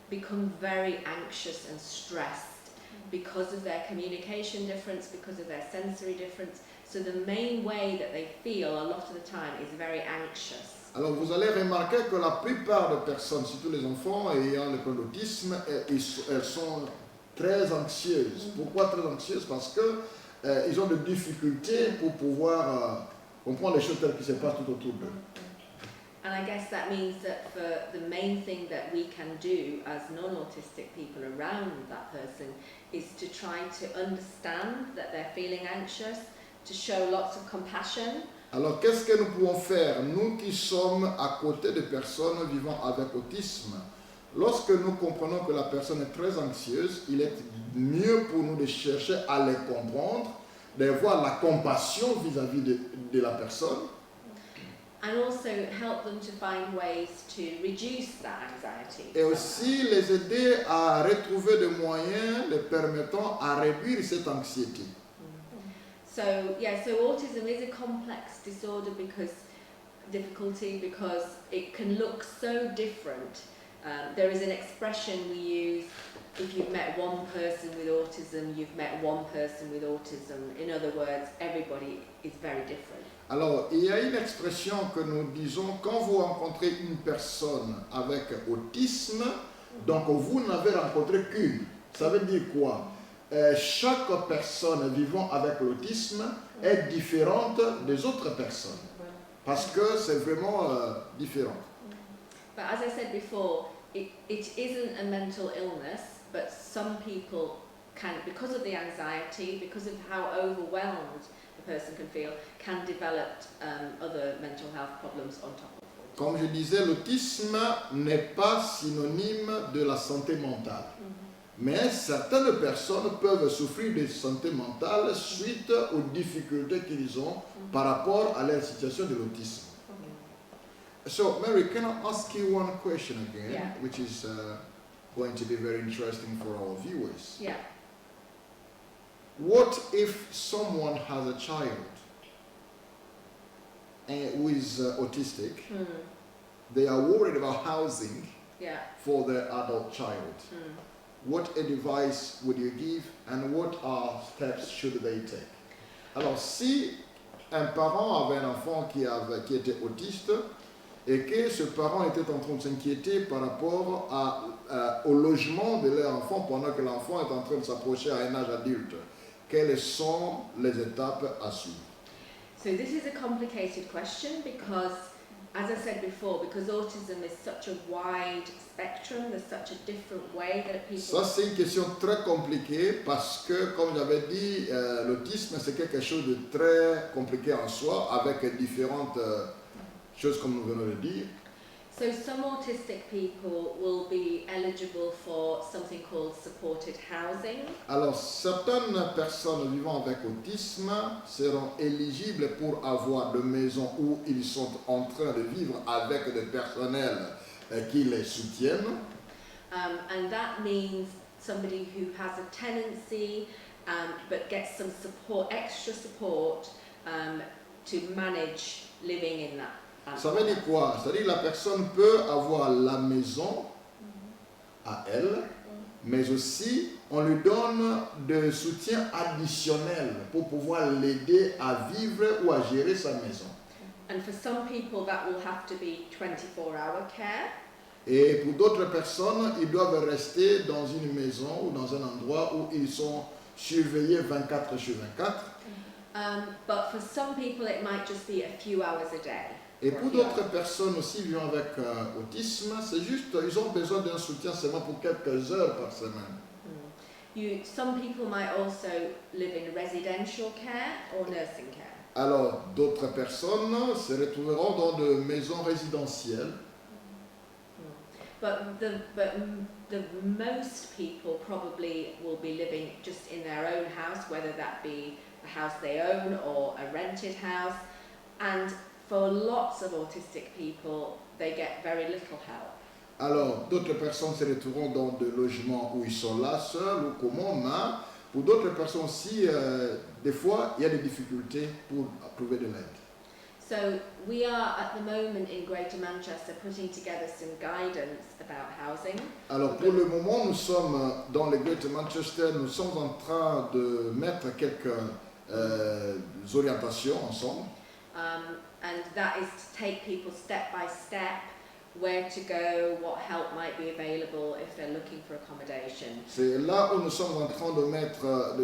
become very anxious and stressed because of their communication difference, because of their sensory difference. So the main way that they feel a lot of the time is very anxious. Alors vous allez remarquer que la plupart des personnes, surtout les enfants ayant le problème d'autisme, elles sont très anxieuses. Pourquoi très anxieuses? Parce que ils ont des difficultés pour pouvoir comprendre les choses telles qui se passent tout autour d'eux. And I guess that means that for the main thing that we can do as non-autistic people around that person is to try to understand that they're feeling anxious, to show lots of compassion. Alors qu'est-ce que nous pouvons faire, nous qui sommes à côté de personnes vivant avec autisme? Lorsque nous comprenons que la personne est très anxieuse, il est mieux pour nous de chercher à les comprendre, d'avoir la compassion vis-à-vis de la personne. And also help them to find ways to reduce that anxiety. Et aussi les aider à retrouver des moyens les permettant à réduire cette anxiété. So autism is a complex disorder because it can look so different. There is an expression we use: if you've met one person with autism, you've met one person with autism. In other words, everybody is very different. Alors, il y a une expression que nous disons quand vous rencontrez une personne avec autisme, donc vous n'avez rencontré qu'une. Ça veut dire quoi? Chaque personne vivant avec l'autisme est différente des autres personnes. Parce que c'est vraiment différent. But as I said before, it isn't a mental illness, but some people can, because of the anxiety, because of how overwhelmed the person can feel, can develop other mental health problems on top of it. Comme je disais, l'autisme n'est pas synonyme de la santé mentale. Mais certaines personnes peuvent souffrir de santé mentale suite aux difficultés qu'ils ont par rapport à la situation de l'autisme. So, Mary, can I ask you one question again, Yeah. which is going to be very interesting for our viewers? Yeah. What if someone has a child who is autistic? They are worried about housing Yeah. for their adult child. What advice would you give and what are steps should they take? Alors, si un parent avait un enfant qui était autiste et que ce parent était en train de s'inquiéter par rapport au logement de leur enfant pendant que l'enfant est en train de s'approcher à un âge adulte, quelles sont les étapes à suivre? So this is a complicated question because, as I said before, because autism is such a wide spectrum, there's such a different way that people... Ça, c'est une question très compliquée parce que, comme j'avais dit, l'autisme, c'est quelque chose de très compliqué en soi, avec différentes choses, comme nous venons de dire. So some autistic people will be eligible for something called supported housing. Alors, certaines personnes vivant avec autisme seront éligibles pour avoir des maisons où ils sont en train de vivre avec des personnels qui les soutiennent. And that means somebody who has a tenancy but gets some support, extra support to manage living in that. Ça veut dire quoi? C'est-à-dire que la personne peut avoir la maison à elle, mais aussi on lui donne des soutiens additionnels pour pouvoir l'aider à vivre ou à gérer sa maison. And for some people that will have to be 24-hour care. Et pour d'autres personnes, ils doivent rester dans une maison ou dans un endroit où ils sont surveillés 24/24. But for some people it might just be a few hours a day. Et pour d'autres personnes aussi vivant avec autisme, c'est juste, ils ont besoin d'un soutien seulement pour quelques heures par semaine. Some people might also live in residential care or nursing care. Alors, d'autres personnes se retrouveront dans des maisons résidentielles. But the most people probably will be living just in their own house, whether that be a house they own or a rented house. And for lots of autistic people, they get very little help. Alors, d'autres personnes se retrouveront dans des logements où ils sont là seuls ou comment, mais pour d'autres personnes aussi, des fois, il y a des difficultés pour trouver de l'aide. So we are at the moment in Greater Manchester putting together some guidance about housing. Alors, pour le moment, nous sommes dans le Greater Manchester, nous sommes en train de mettre quelques orientations ensemble. And that is to take people step by step, where to go, what help might be available if they're looking for accommodation. C'est là où nous sommes en train de mettre,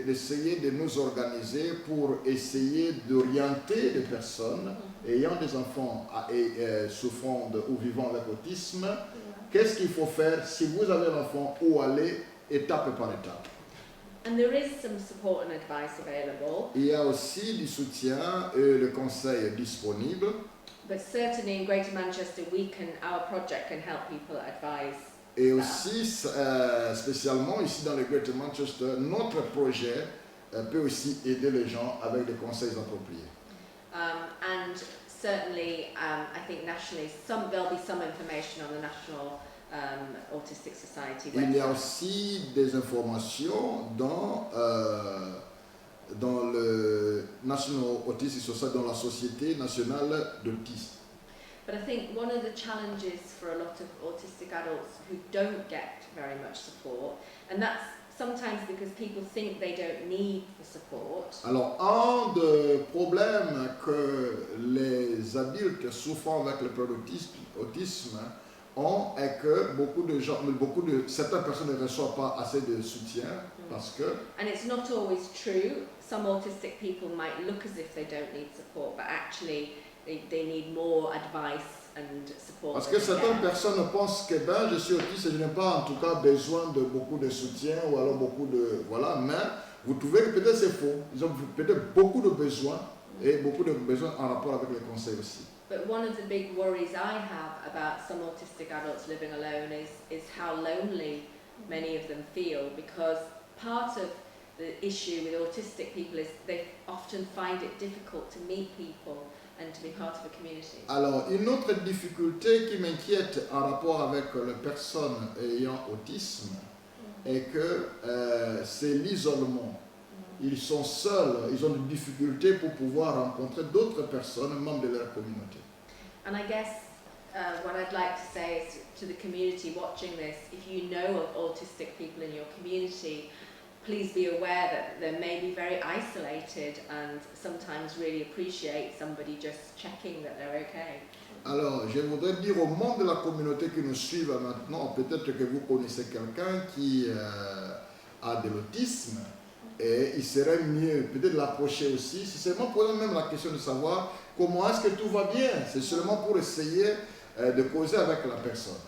d'essayer de nous organiser pour essayer d'orienter les personnes ayant des enfants et souffrant ou vivant avec autisme. Qu'est-ce qu'il faut faire si vous avez un enfant, où aller étape par étape. And there is some support and advice available. Il y a aussi du soutien et le conseil disponible. But certainly in Greater Manchester, our project can help people advise. Et aussi, spécialement ici dans le Greater Manchester, notre projet peut aussi aider les gens avec des conseils appropriés. And certainly, I think nationally, there'll be some information on the National Autistic Society website. Il y a aussi des informations dans le National Autistic Society, dans la Société nationale d'autisme. But I think one of the challenges for a lot of autistic adults who don't get very much support, and that's sometimes because people think they don't need the support. Alors, un des problèmes que les adultes souffrant avec le autisme ont est que certaines personnes ne reçoivent pas assez de soutien parce que... And it's not always true. Some autistic people might look as if they don't need support, but actually they need more advice and support. Parce que certaines personnes pensent que je suis autiste et je n'ai pas en tout cas besoin de beaucoup de soutien ou alors beaucoup de... Voilà, mais vous trouvez que peut-être c'est faux. Ils ont peut-être beaucoup de besoins et beaucoup de besoins en rapport avec les conseils aussi. But one of the big worries I have about some autistic adults living alone is how lonely many of them feel, because part of the issue with autistic people is they often find it difficult to meet people and to be part of a community. Alors, une autre difficulté qui m'inquiète en rapport avec les personnes ayant autisme est que c'est l'isolement. Ils sont seuls, ils ont des difficultés pour pouvoir rencontrer d'autres personnes, membres de leur communauté. And I guess what I'd like to say is to the community watching this, if you know of autistic people in your community, please be aware that they may be very isolated and sometimes really appreciate somebody just checking that they're okay. Alors, je voudrais dire aux membres de la communauté qui nous suivent maintenant, peut-être que vous connaissez quelqu'un qui a de l'autisme, et il serait mieux peut-être de l'approcher aussi. C'est seulement pour même la question de savoir comment est-ce que tout va bien. C'est seulement pour essayer de causer avec la personne.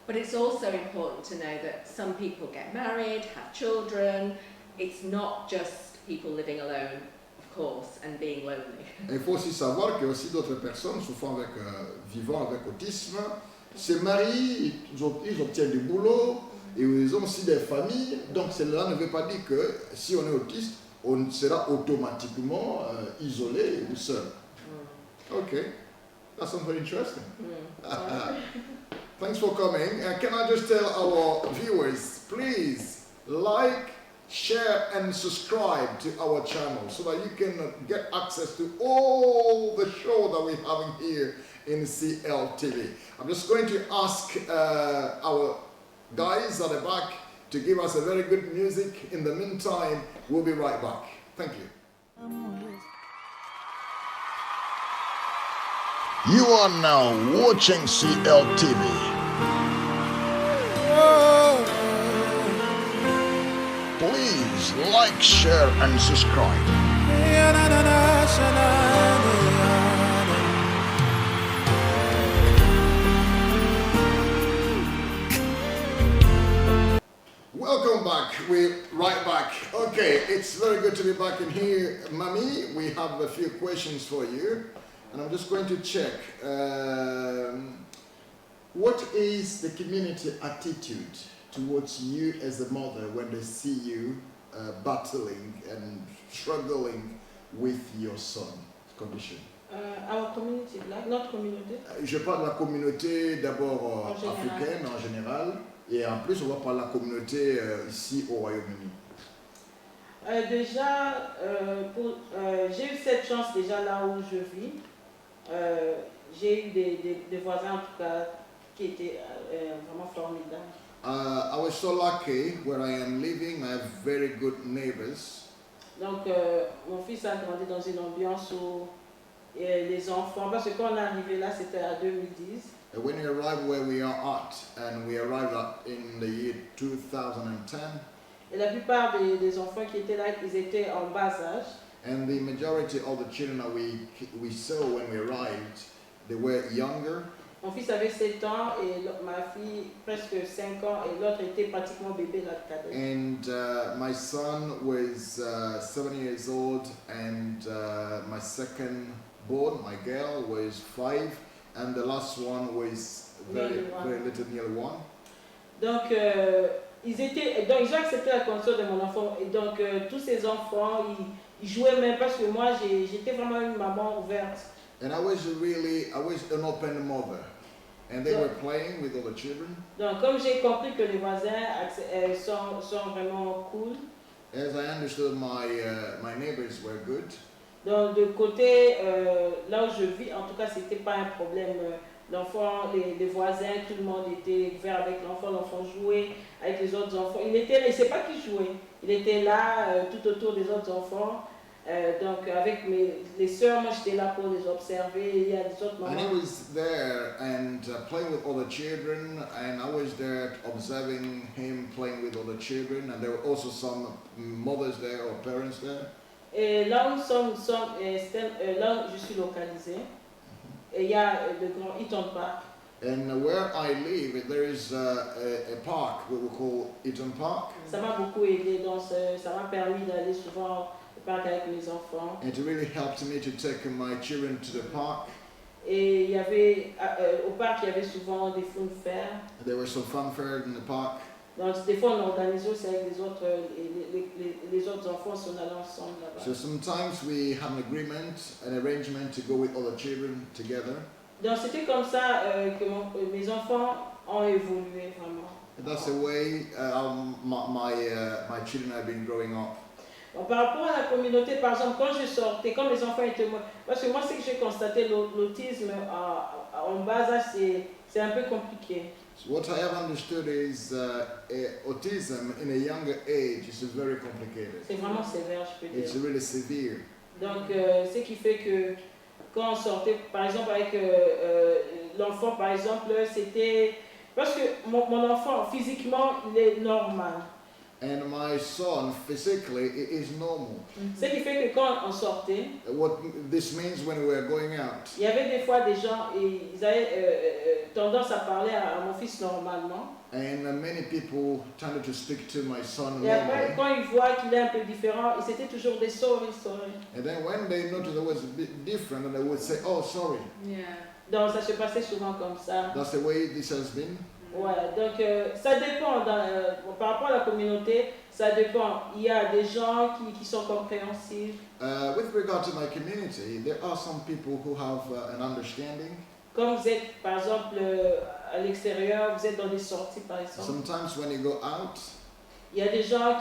But it's also important to know that some people get married, have children. It's not just people living alone, of course, and being lonely. Il faut aussi savoir qu'il y a aussi d'autres personnes vivant avec autisme, se marient, ils obtiennent du boulot, et ils ont aussi des familles. Donc cela ne veut pas dire que si on est autiste, on sera automatiquement isolé ou seul. Okay, that sounds very interesting. Thanks for coming. Can I just tell our viewers, please like, share and subscribe to our channel so that you can get access to all the show that we're having here in CLTV. I'm just going to ask our guys at the back to give us a very good music. In the meantime, we'll be right back. Thank you. You are now watching CLTV. Please like, share and subscribe. Welcome back. We're right back. Okay, it's very good to be back in here. Mami, we have a few questions for you. And I'm just going to check. What is the community attitude towards you as a mother when they see you battling and struggling with your son's condition? Our community, like not communauté. Je parle de la communauté d'abord africaine en général, et en plus on va parler de la communauté ici au Royaume-Uni. Déjà, j'ai eu cette chance déjà là où je vis. J'ai eu des voisins en tout cas qui étaient vraiment formidables. I was so lucky where I am living. I have very good neighbors. Donc mon fils a grandi dans une ambiance où les enfants, parce que quand on est arrivé là c'était en 2010. And when we arrived where we are at, and we arrived in the year 2010. Et la plupart des enfants qui étaient là, ils étaient en bas âge. And the majority of the children that we saw when we arrived, they were younger. Mon fils avait 7 ans et ma fille presque 5 ans et l'autre était pratiquement bébé là cadet. And my son was 7 years old and my second born, my girl, was 5 and the last one was very little, nearly 1. Donc ils ont accepté la condition de mon enfant et donc tous ces enfants ils jouaient même parce que moi j'étais vraiment une maman ouverte. And I was an open mother, and they were playing with other children. Donc comme j'ai compris que les voisins sont vraiment cool. As I understood, my neighbors were good. Donc de côté là où je vis, en tout cas c'était pas un problème. L'enfant, les voisins, tout le monde était ouvert avec l'enfant, l'enfant jouait avec les autres enfants. Il ne sait pas qui jouait. Il était là tout autour des autres enfants. Donc avec les sœurs, moi j'étais là pour les observer. Il y a des autres mamans. And he was there and playing with other children, and I was there observing him playing with other children, and there were also some mothers there or parents there. Et là où nous sommes là où je suis localisé, il y a le grand Eaton Park. And where I live, there is a park, what we call Eaton Park. Ça m'a beaucoup aidé, donc ça m'a permis d'aller souvent au parc avec mes enfants. It really helped me to take my children to the park. Et il y avait au parc, il y avait souvent des funfaires. There were some funfair in the park. Donc des fois on organise aussi avec les autres, les autres enfants si on allait ensemble là-bas. So sometimes we have an agreement, an arrangement to go with other children together. Donc c'était comme ça que mes enfants ont évolué vraiment. And that's the way my children have been growing up. Bon, par rapport à la communauté, par exemple, quand je sortais, quand mes enfants étaient moins... Parce que moi, ce que j'ai constaté, l'autisme en bas âge, c'est un peu compliqué. So what I have understood is autism in a younger age is very complicated. C'est vraiment sévère, je peux dire. It's really severe. Donc, ce qui fait que quand on sortait, par exemple, avec l'enfant, par exemple, c'était... Parce que mon enfant, physiquement, il est normal. And my son, physically, it is normal. Ce qui fait que quand on sortait, What this means when we are going out, il y avait des fois des gens, et ils avaient tendance à parler à mon fils normalement. and many people tended to speak to my son Et après, normally. quand ils voient qu'il est un peu différent, et c'était toujours des sorry. And then when they noticed it was a bit different, and they would say, "Oh, sorry." Yeah. Donc ça se passait souvent comme ça. That's the way this has been. Ouais, donc ça dépend, par rapport à la communauté, ça dépend. Il y a des gens qui sont compréhensifs. With regard to my community, there are some people who have an understanding. Comme vous êtes, par exemple, à l'extérieur, vous êtes dans des sorties, par exemple. Sometimes when you go out, Il y a des gens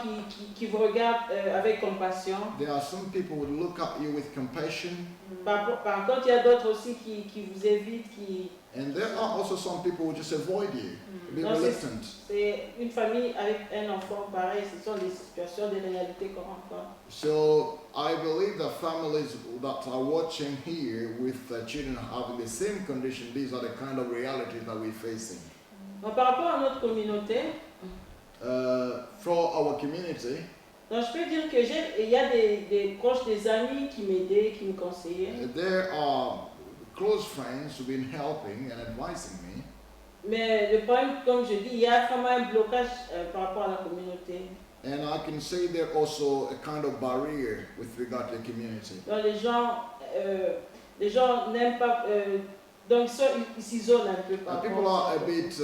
qui vous regardent avec compassion. there are some people who look at you with compassion. Par contre, il y a d'autres aussi qui vous évitent, And there are also some people who just avoid you, be Non, reluctant. c'est une famille avec un enfant pareil, ce sont des situations, des réalités qu'on rencontre. So I believe that families that are watching here with children having the same condition, these are the kind of realities that we're facing. Donc, par rapport à notre communauté, For our community, donc je peux dire que il y a des proches, des amis qui m'aidaient, qui me conseillaient. there are close friends who've been helping and advising me. Mais le problème, comme je dis, il y a vraiment un blocage par rapport à la communauté. And I can say there's also a kind of barrier with regard to the community. Donc les gens n'aiment pas, donc ils s'isolent un peu par People rapport. are a bit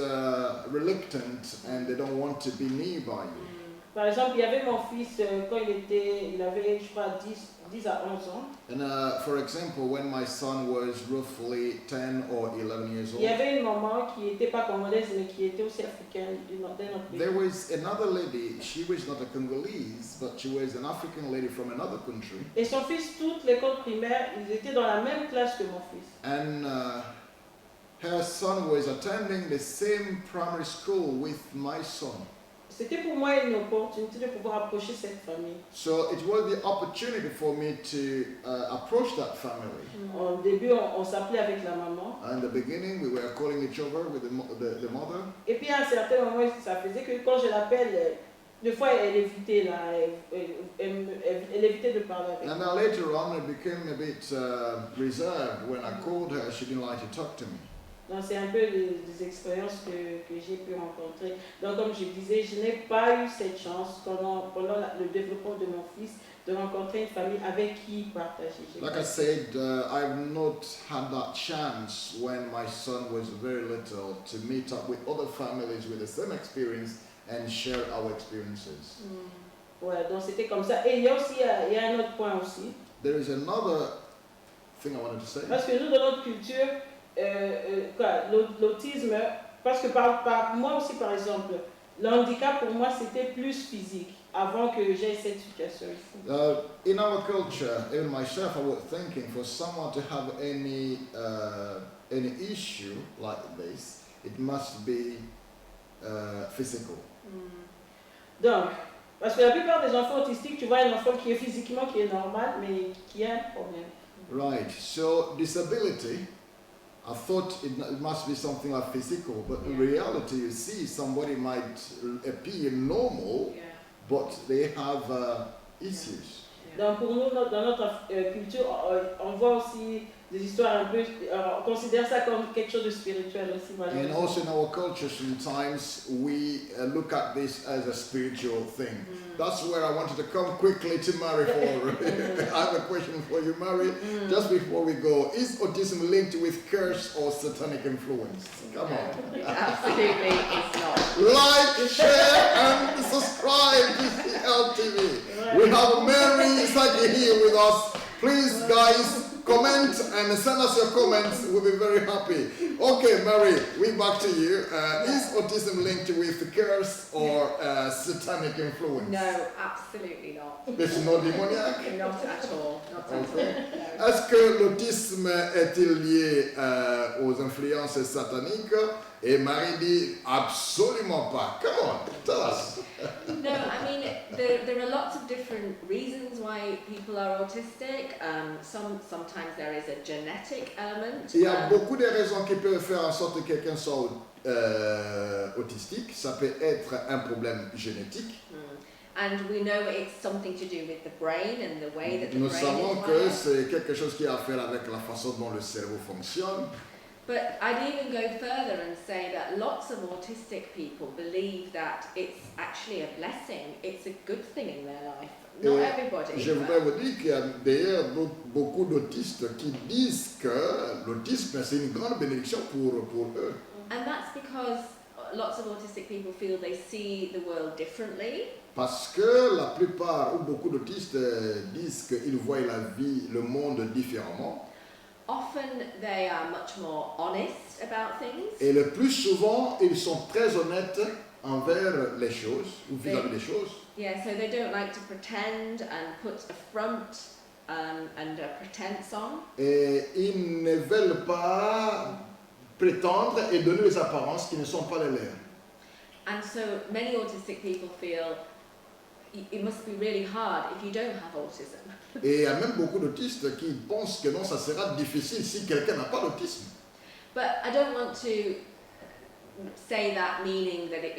reluctant and they don't want to be nearby you. Par exemple, il y avait mon fils quand il avait, je crois, 10 à 11 ans. And for example, when my son was roughly 10 or 11 years Il y old, avait une maman qui n'était pas congolaise, mais qui était aussi africaine d'un autre pays. there was another lady. She was not a Congolese, but she was an African lady from another country. Et son fils, toute l'école primaire, ils étaient dans la même classe que mon fils. And her son was attending the same primary school with my son. C'était pour moi une opportunité de pouvoir approcher cette famille. So it was the opportunity for me to approach that family. Au début, on s'appelait avec la maman. In the beginning, we were calling each other with the mother. Et puis à un certain moment, ça faisait que quand je l'appelle, des fois elle évitait là, elle évitait de parler avec And moi. then later on, it became a bit reserved. When I called her, she didn't like to talk to me. Donc c'est un peu des expériences que j'ai pu rencontrer. Donc comme je disais, je n'ai pas eu cette chance pendant le développement de mon fils de rencontrer une famille avec qui partager. Like I said, I've not had that chance when my son was very little to meet up with other families with the same experience and share our experiences. Ouais, donc c'était comme ça. Et il y a aussi il y a un autre point aussi. There is another thing I wanted to say. Parce que nous, dans notre culture, l'autisme, parce que par moi aussi, par exemple, le handicap pour moi c'était plus physique avant que j'aie cette situation ici. In our culture, even myself, I was thinking for someone to have any issue like this, it must be physical. Donc, parce que la plupart des enfants autistiques, tu vois un enfant qui est physiquement qui est normal, mais qui a un problème. Right. So disability, I thought it must be something like physical, but in reality, you see somebody might appear normal, but they have issues. Donc pour nous, dans notre culture, on voit aussi des histoires un peu, on considère ça comme quelque chose de spirituel aussi. And also in our culture, sometimes we look at this as a spiritual thing. That's where I wanted to come quickly to Mary for. I have a question for you, Mary. Just before we go, is autism linked with curse or satanic influence? Come on. Absolutely, it's not. Like, share, We have Mary Saki here with us. Please, guys, comment and send us your comments. We'll be very happy. Okay, Mary, we're back to you. Is autism linked with curse or satanic influence? No, absolutely not. It's not demoniac? Not at all. Not at Okay. all. Est-ce que l'autisme est-il lié aux influences sataniques? Et Marie dit absolument pas. Come on, tell us. No, I mean, there are lots of different reasons why people are autistic. Sometimes there is a genetic element. Il y a beaucoup de raisons qui peuvent faire en sorte que quelqu'un soit autistique. Ça peut être un problème génétique. And we know it's something to do with the brain and the way that the Nous brain savons is que wired. c'est quelque chose qui a à faire avec la façon dont le cerveau fonctionne. But I'd even go further and say that lots of autistic people believe that it's actually a blessing, it's a good thing in their life. Not everybody. Je voudrais vous dire qu'il y a d'ailleurs beaucoup d'autistes qui disent que l'autisme c'est une grande bénédiction pour eux. And that's because lots of autistic people feel they see the world differently. Parce que la plupart ou beaucoup d'autistes disent qu'ils voient la vie, le monde différemment. Often they are much more honest about things. Et le plus souvent, ils sont très honnêtes envers les choses ou vis-à-vis des choses. Yeah, so they don't like to pretend and put a front and a pretense on. Et ils ne veulent pas prétendre et donner les apparences qui ne sont pas les leurs. And so many autistic people feel it must be really hard if you don't have autism. Et il y a même beaucoup d'autistes qui pensent que non, ça sera difficile si quelqu'un n'a pas d'autisme. But I don't want to say that meaning that it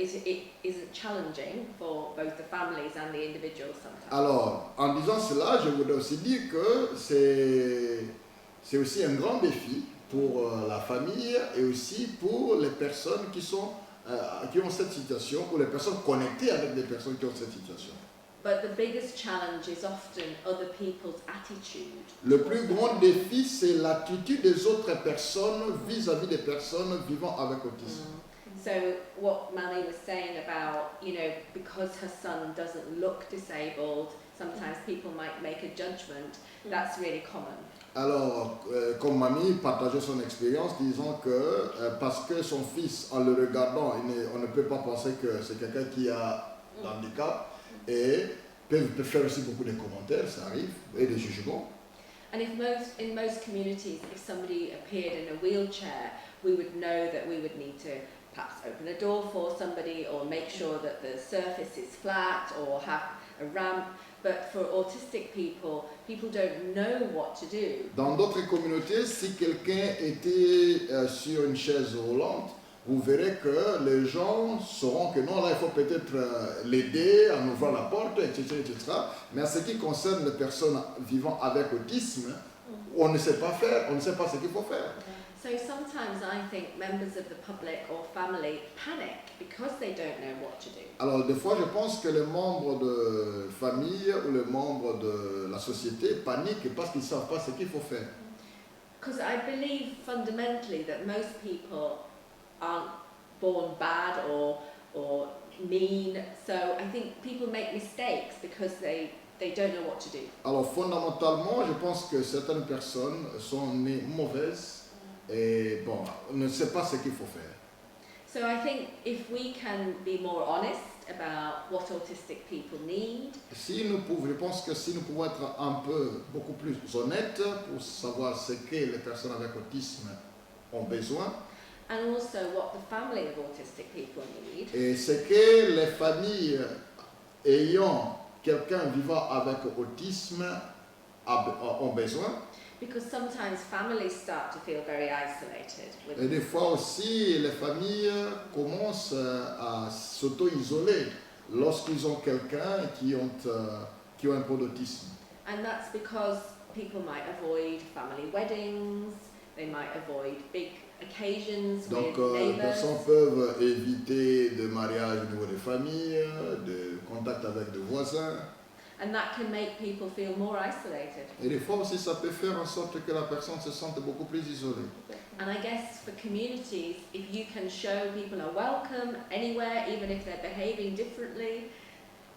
isn't challenging for both the families and the individuals sometimes. Alors, en disant cela, je voudrais aussi dire que c'est aussi un grand défi pour la famille et aussi pour les personnes qui ont cette situation, ou les personnes connectées avec des personnes qui ont cette situation. But the biggest challenge is often other people's attitude. Le plus grand défi, c'est l'attitude des autres personnes vis-à-vis des personnes vivant avec autisme. So what Mali was saying about, because her son doesn't look disabled, sometimes people might make a judgment. That's really common. Alors, comme Mamie partageait son expérience, disant que parce que son fils, en le regardant, on ne peut pas penser que c'est quelqu'un qui a un handicap, et peut faire aussi beaucoup de commentaires, ça arrive, et des jugements. And in most communities, if somebody appeared in a wheelchair, we would know that we would need to perhaps open a door for somebody or make sure that the surface is flat or have a ramp. But for autistic people don't know what to do. Dans d'autres communautés, si quelqu'un était sur une chaise roulante, vous verrez que les gens sauront que non, là, il faut peut-être l'aider en ouvrant la porte, etc., etc. Mais en ce qui concerne les personnes vivant avec autisme, on ne sait pas faire, on ne sait pas ce qu'il faut faire. So sometimes I think members of the public or family panic because they don't know what to do. Alors, des fois, je pense que les membres de famille ou les membres de la société paniquent parce qu'ils ne savent pas ce qu'il faut faire. Because I believe fundamentally that most people aren't born bad or mean. So I think people make mistakes because they don't know what to do. Alors, fondamentalement, je pense que certaines personnes sont nées mauvaises et bon, ne savent pas ce qu'il faut faire. So I think if we can be more honest about what autistic people need. Je pense que si nous pouvons être beaucoup plus honnêtes pour savoir ce que les personnes avec autisme ont besoin. And also what the family of autistic people need. Et ce que les familles ayant quelqu'un vivant avec autisme ont besoin. Because sometimes families start to feel very isolated. Et des fois aussi, les familles commencent à s'auto-isoler lorsqu'ils ont quelqu'un qui ont un peu d'autisme. And that's because people might avoid family weddings, they might avoid big occasions Donc, with les neighbors. personnes peuvent éviter de mariage au niveau des familles, de contact avec des voisins. And that can make people feel more isolated. Et des fois aussi, ça peut faire en sorte que la personne se sente beaucoup plus isolée. And I guess for communities, if you can show people are welcome anywhere, even if they're behaving differently,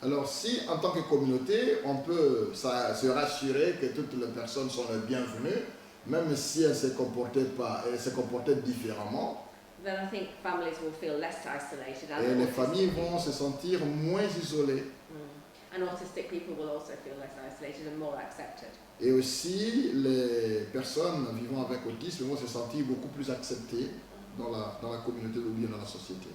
Alors si, en tant que communauté, on peut se rassurer que toutes les personnes sont les bienvenues, même si elles se comportaient différemment, then I think families will feel less isolated. et les familles vont se sentir moins isolées. And autistic people will also feel less isolated and more accepted. Et aussi, les personnes vivant avec autisme vont se sentir beaucoup plus acceptées dans la communauté ou bien dans la société.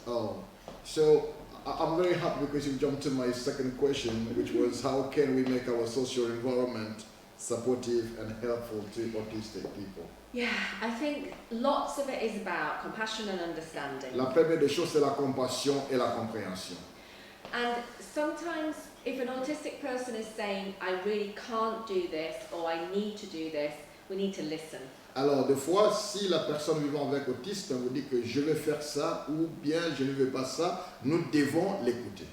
Oh, so I'm very happy because you jumped to my second question, which was how can we make our social environment supportive and helpful to autistic people? Yeah, I think lots of it is about compassion and understanding. La première des choses, c'est la compassion et la compréhension. And sometimes if an autistic person is saying, I really can't do this or I need to do this, we need to listen. Alors, des fois, si la personne vivant avec autisme vous dit que je vais faire ça ou bien je ne veux pas ça, nous devons l'écouter.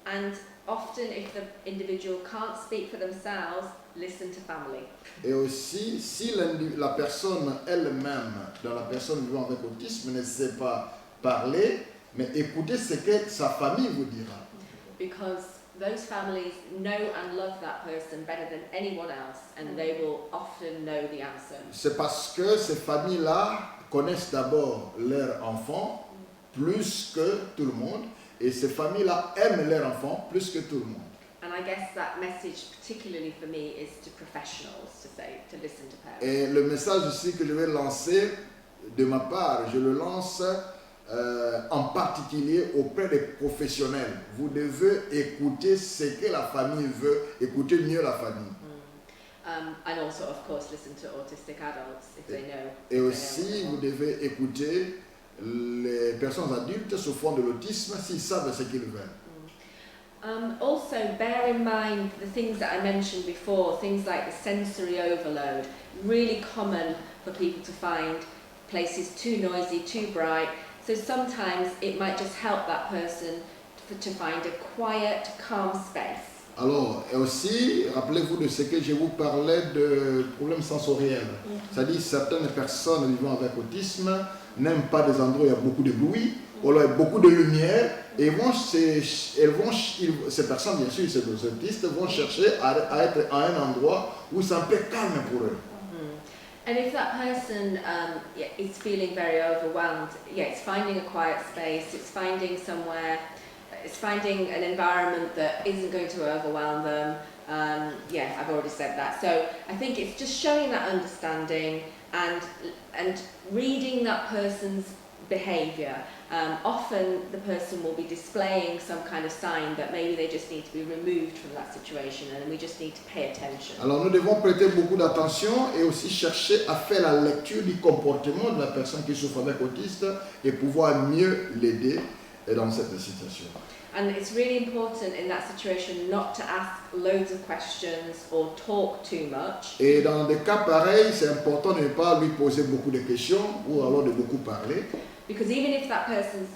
And often if the individual can't speak for themselves, listen to family. Et aussi, si la personne elle-même, dans la personne vivant avec autisme, ne sait pas parler, mais écoutez ce que sa famille vous dira. Because those families know and love that person better than anyone else, and they will often know the answer. C'est parce que ces familles-là connaissent d'abord leurs enfants plus que tout le monde, et ces familles-là aiment leurs enfants plus que tout le monde. And I guess that message, particularly for me, is to professionals to listen to parents. Et le message aussi que je vais lancer de ma part, je le lance en particulier auprès des professionnels. Vous devez écouter ce que la famille veut, écouter mieux la famille. And also, of course, listen to autistic adults if they know. Et aussi, vous devez écouter les personnes adultes souffrant de l'autisme s'ils savent ce qu'ils veulent. Also, bear in mind the things that I mentioned before, things like the sensory overload. Really common for people to find places too noisy, too bright. So sometimes it might just help that person to find a quiet, calm space. Alors, et aussi, rappelez-vous de ce que je vous parlais de problèmes sensoriels. C'est-à-dire certaines personnes vivant avec autisme n'aiment pas des endroits où il y a beaucoup de bruit, où il y a beaucoup de lumière, et ces personnes, bien sûr, ces autistes, vont chercher à être à un endroit où c'est un peu calme pour eux. And if that person is feeling very overwhelmed, it's finding a quiet space, it's finding somewhere, it's finding an environment that isn't going to overwhelm them. I've already said that. So I think it's just showing that understanding and reading that person's behaviour. Often the person will be displaying some kind of sign that maybe they just need to be removed from that situation and we just need to pay attention. Alors nous devons prêter beaucoup d'attention et aussi chercher à faire la lecture du comportement de la personne qui souffre avec autisme et pouvoir mieux l'aider dans cette situation. And it's really important in that situation not to ask loads of questions or talk too much. Et dans des cas pareils, c'est important de ne pas lui poser beaucoup de questions ou alors de beaucoup parler. Because even if that person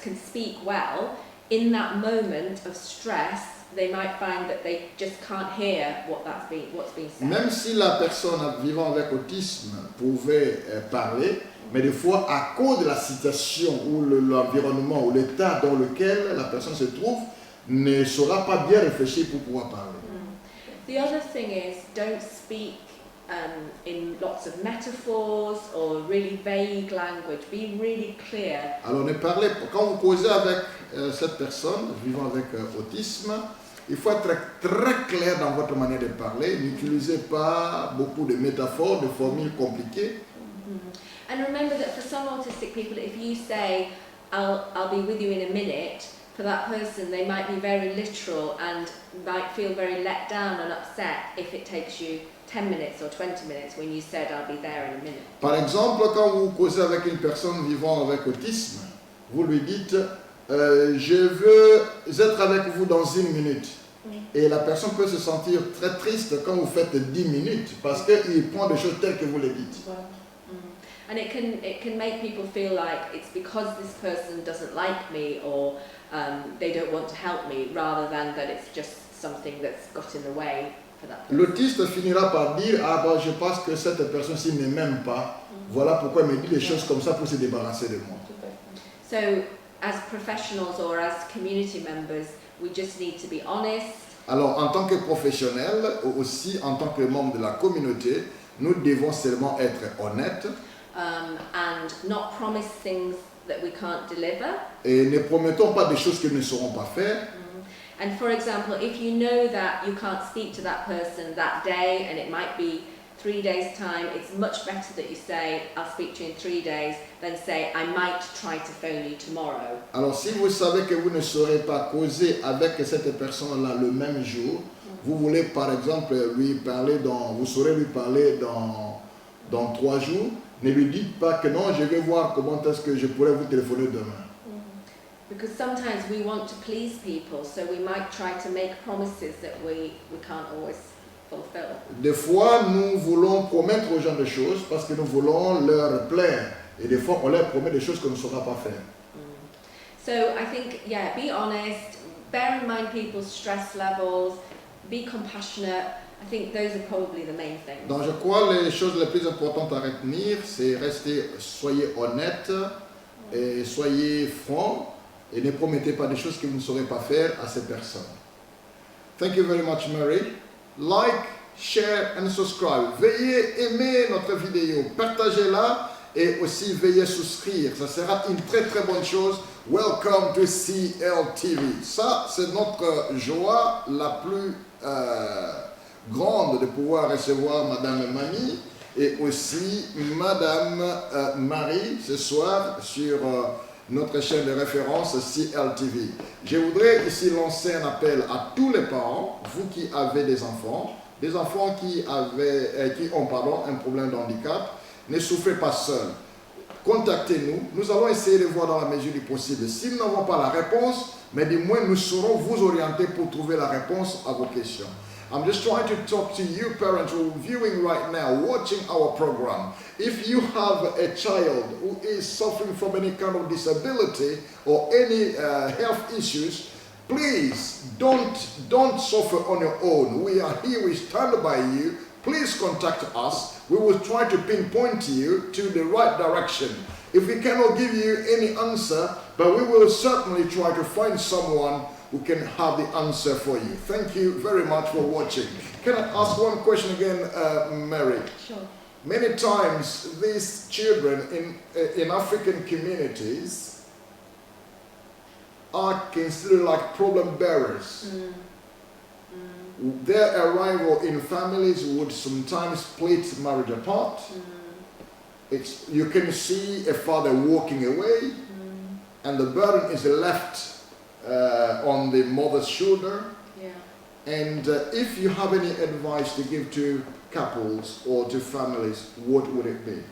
can speak well, in that moment of stress, they might find that they just can't hear what's being said. Même si la personne vivant avec autisme pouvait parler, mais des fois, à cause de la situation ou l'environnement ou l'état dans lequel la personne se trouve, ne saura pas bien réfléchir pour pouvoir parler. The other thing is, don't speak in lots of metaphors or really vague language. Be really clear. Alors, quand vous causez avec cette personne vivant avec autisme, il faut être très clair dans votre manière de parler. N'utilisez pas beaucoup de métaphores, de formules compliquées. And remember that for some autistic people, if you say, I'll be with you in a minute, for that person, they might be very literal and might feel very let down and upset if it takes you 10 minutes or 20 minutes when you said, I'll be there in a minute. Par exemple, quand vous causez avec une personne vivant avec autisme, vous lui dites, je veux être avec vous dans 1 minute. Et la personne peut se sentir très triste quand vous faites 10 minutes parce qu'il prend des choses telles que vous les dites. And it can make people feel like it's because this person doesn't like me or they don't want to help me, rather than that it's just something that's got in the way for that person. L'autiste finira par dire, je pense que cette personne-ci ne m'aime pas. Voilà pourquoi elle me dit des choses comme ça pour se débarrasser de moi. So as professionals or as community members, we just need to be honest. Alors, en tant que professionnels, aussi en tant que membres de la communauté, nous devons seulement être honnêtes. And not promise things that we can't deliver. Et ne promettons pas des choses que nous ne saurons pas faire. And for example, if you know that you can't speak to that person that day and it might be 3 days' time, it's much better that you say, I'll speak to you in 3 days, than say, I might try to phone you tomorrow. Alors, si vous savez que vous ne saurez pas causer avec cette personne-là le même jour, vous voulez par exemple lui parler vous saurez lui parler dans 3 jours, ne lui dites pas que non, je vais voir comment est-ce que je pourrais vous téléphoner demain. Because sometimes we want to please people, so we might try to make promises that we can't always fulfill. Des fois, nous voulons promettre aux gens des choses parce que nous voulons leur plaire. Et des fois, on leur promet des choses qu'on ne saura pas faire. So I think, yeah, be honest, bear in mind people's stress levels, be compassionate. I think those are probably the main things. Donc, je crois les choses les plus importantes à retenir, c'est soyez honnête et soyez franc. Et ne promettez pas des choses que vous ne saurez pas faire à ces personnes. Thank you very much, Mary. Like, share and subscribe. Veuillez aimer notre vidéo, partagez-la et aussi veuillez souscrire. Ça sera une très très bonne chose. Welcome to CLTV. Ça, c'est notre joie la plus grande de pouvoir recevoir Madame Mamie et aussi Madame Marie ce soir sur notre chaîne de référence CLTV. Je voudrais ici lancer un appel à tous les parents, vous qui avez des enfants qui ont un problème de handicap, ne souffrez pas seuls. Contactez-nous, nous allons essayer de voir dans la mesure du possible. Si nous n'avons pas la réponse, mais du moins nous saurons vous orienter pour trouver la réponse à vos questions. I'm just trying to talk to you parents who are viewing right now, watching our program. If you have a child who is suffering from any kind of disability or any health issues, please don't suffer on your own. We are here, we stand by you. Please contact us. We will try to pinpoint you to the right direction. If we cannot give you any answer, but we will certainly try to find someone who can have the answer for you. Thank you very much for watching. Can I ask one question again, Mary? Sure. Many times these children in African communities are considered like problem bearers. Their arrival in families would sometimes split marriage apart. You can see a father walking away and the burden is left on the mother's shoulder. Yeah. And if you have any advice to give to couples or to families, what would it be?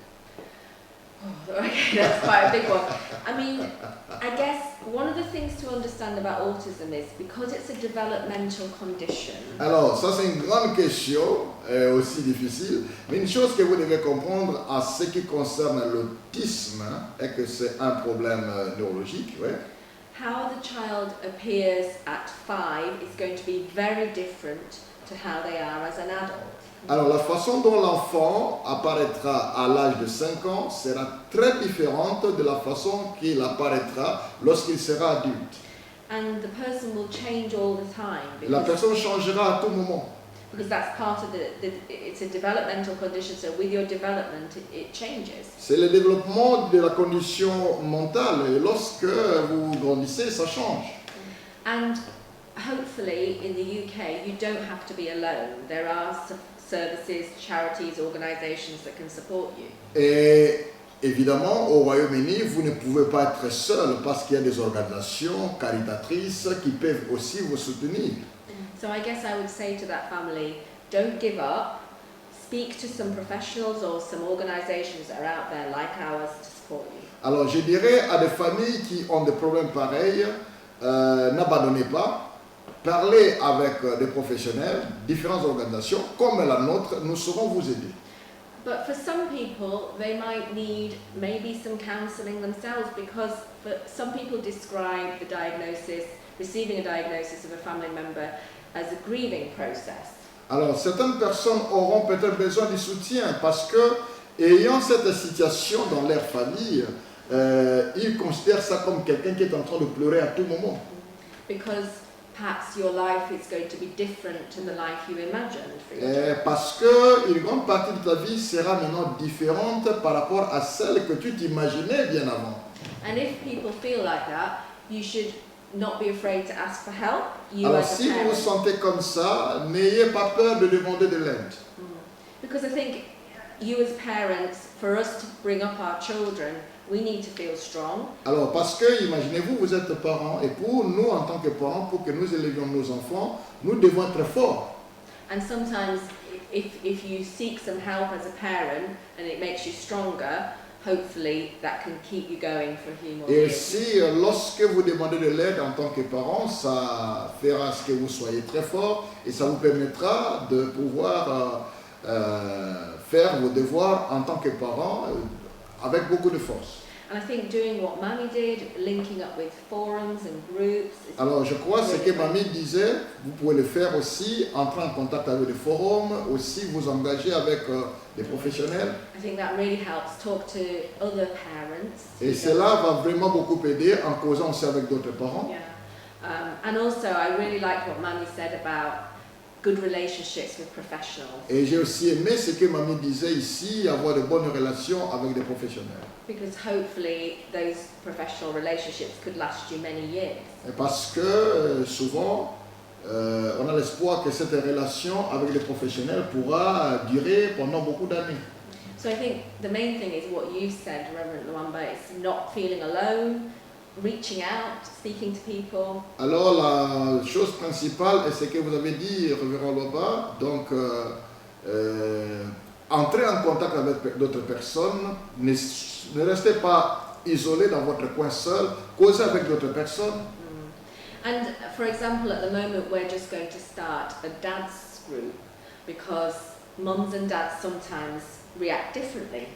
Oh, okay, that's quite a big one. I mean, I guess one of the things to understand about autism is because it's a developmental condition. Alors, ça c'est une grande question, aussi difficile, mais une chose que vous devez comprendre à ce qui concerne l'autisme, est que c'est un problème neurologique, ouais. How the child appears at 5 is going to be very different to how they are as an adult. Alors, la façon dont l'enfant apparaîtra à l'âge de 5 ans sera très différente de la façon qu'il apparaîtra lorsqu'il sera adulte. And the person will change all the time. La personne changera à tout moment. Because that's part of it's a developmental condition, so with your development, it changes. C'est le développement de la condition mentale, et lorsque vous grandissez, ça change. And hopefully, in the UK, you don't have to be alone. There are services, charities, organisations that can support you. Et évidemment, au Royaume-Uni, vous ne pouvez pas être seul parce qu'il y a des organisations caritatrices qui peuvent aussi vous soutenir. So I guess I would say to that family, don't give up. Speak to some professionals or some organisations that are out there like ours to support you. Alors, je dirais à des familles qui ont des problèmes pareils, n'abandonnez pas. Parlez avec des professionnels, différentes organisations comme la nôtre, nous saurons vous aider. But for some people, they might need maybe some counselling themselves because some people describe the diagnosis, receiving a diagnosis of a family member as a grieving process. Alors, certaines personnes auront peut-être besoin du soutien parce que, ayant cette situation dans leur famille, ils considèrent ça comme quelqu'un qui est en train de pleurer à tout moment. Because perhaps your life is going to be different to the life you imagined for your children. Parce qu'une grande partie de ta vie sera maintenant différente par rapport à celle que tu t'imaginais bien avant. And if people feel like that, you should not be afraid to ask for help. You Alors as a si vous parent. vous sentez comme ça, n'ayez pas peur de demander de l'aide. Because I think you as parents, for us to bring up our children, we need to feel strong. Alors parce que, imaginez-vous, vous êtes parents, et pour nous en tant que parents, pour que nous élevions nos enfants, nous devons être forts. And sometimes if you seek some help as a parent and it makes you stronger, hopefully that can keep you going for a few more Et years. aussi, lorsque vous demandez de l'aide en tant que parents, ça fera ce que vous soyez très forts et ça vous permettra de pouvoir faire vos devoirs en tant que parents avec beaucoup de force. And I think doing what Mammy did, linking up with forums and groups. Alors je crois ce que Mamie disait, vous pouvez le faire aussi, entrer en contact avec des forums, aussi vous engager avec des professionnels. I think that really helps. Talk to other parents. Et cela va vraiment beaucoup aider en causant aussi avec d'autres parents. Yeah. And also I really liked what Mammy said about good relationships with professionals. Et j'ai aussi aimé ce que Mamie disait ici, avoir de bonnes relations avec des professionnels. Because hopefully those professional relationships could last you many years. Et parce que souvent, on a l'espoir que cette relation avec les professionnels pourra durer pendant beaucoup d'années. So I think the main thing is what you said, Reverend Luamba, is not feeling alone, reaching out, speaking to people. Alors la chose principale est ce que vous avez dit, Révérend Loba, donc entrez en contact avec d'autres personnes, ne restez pas isolé dans votre coin seul, causez avec d'autres personnes. And for example, at the moment we're just going to start a dad's group because mums and dads sometimes react differently.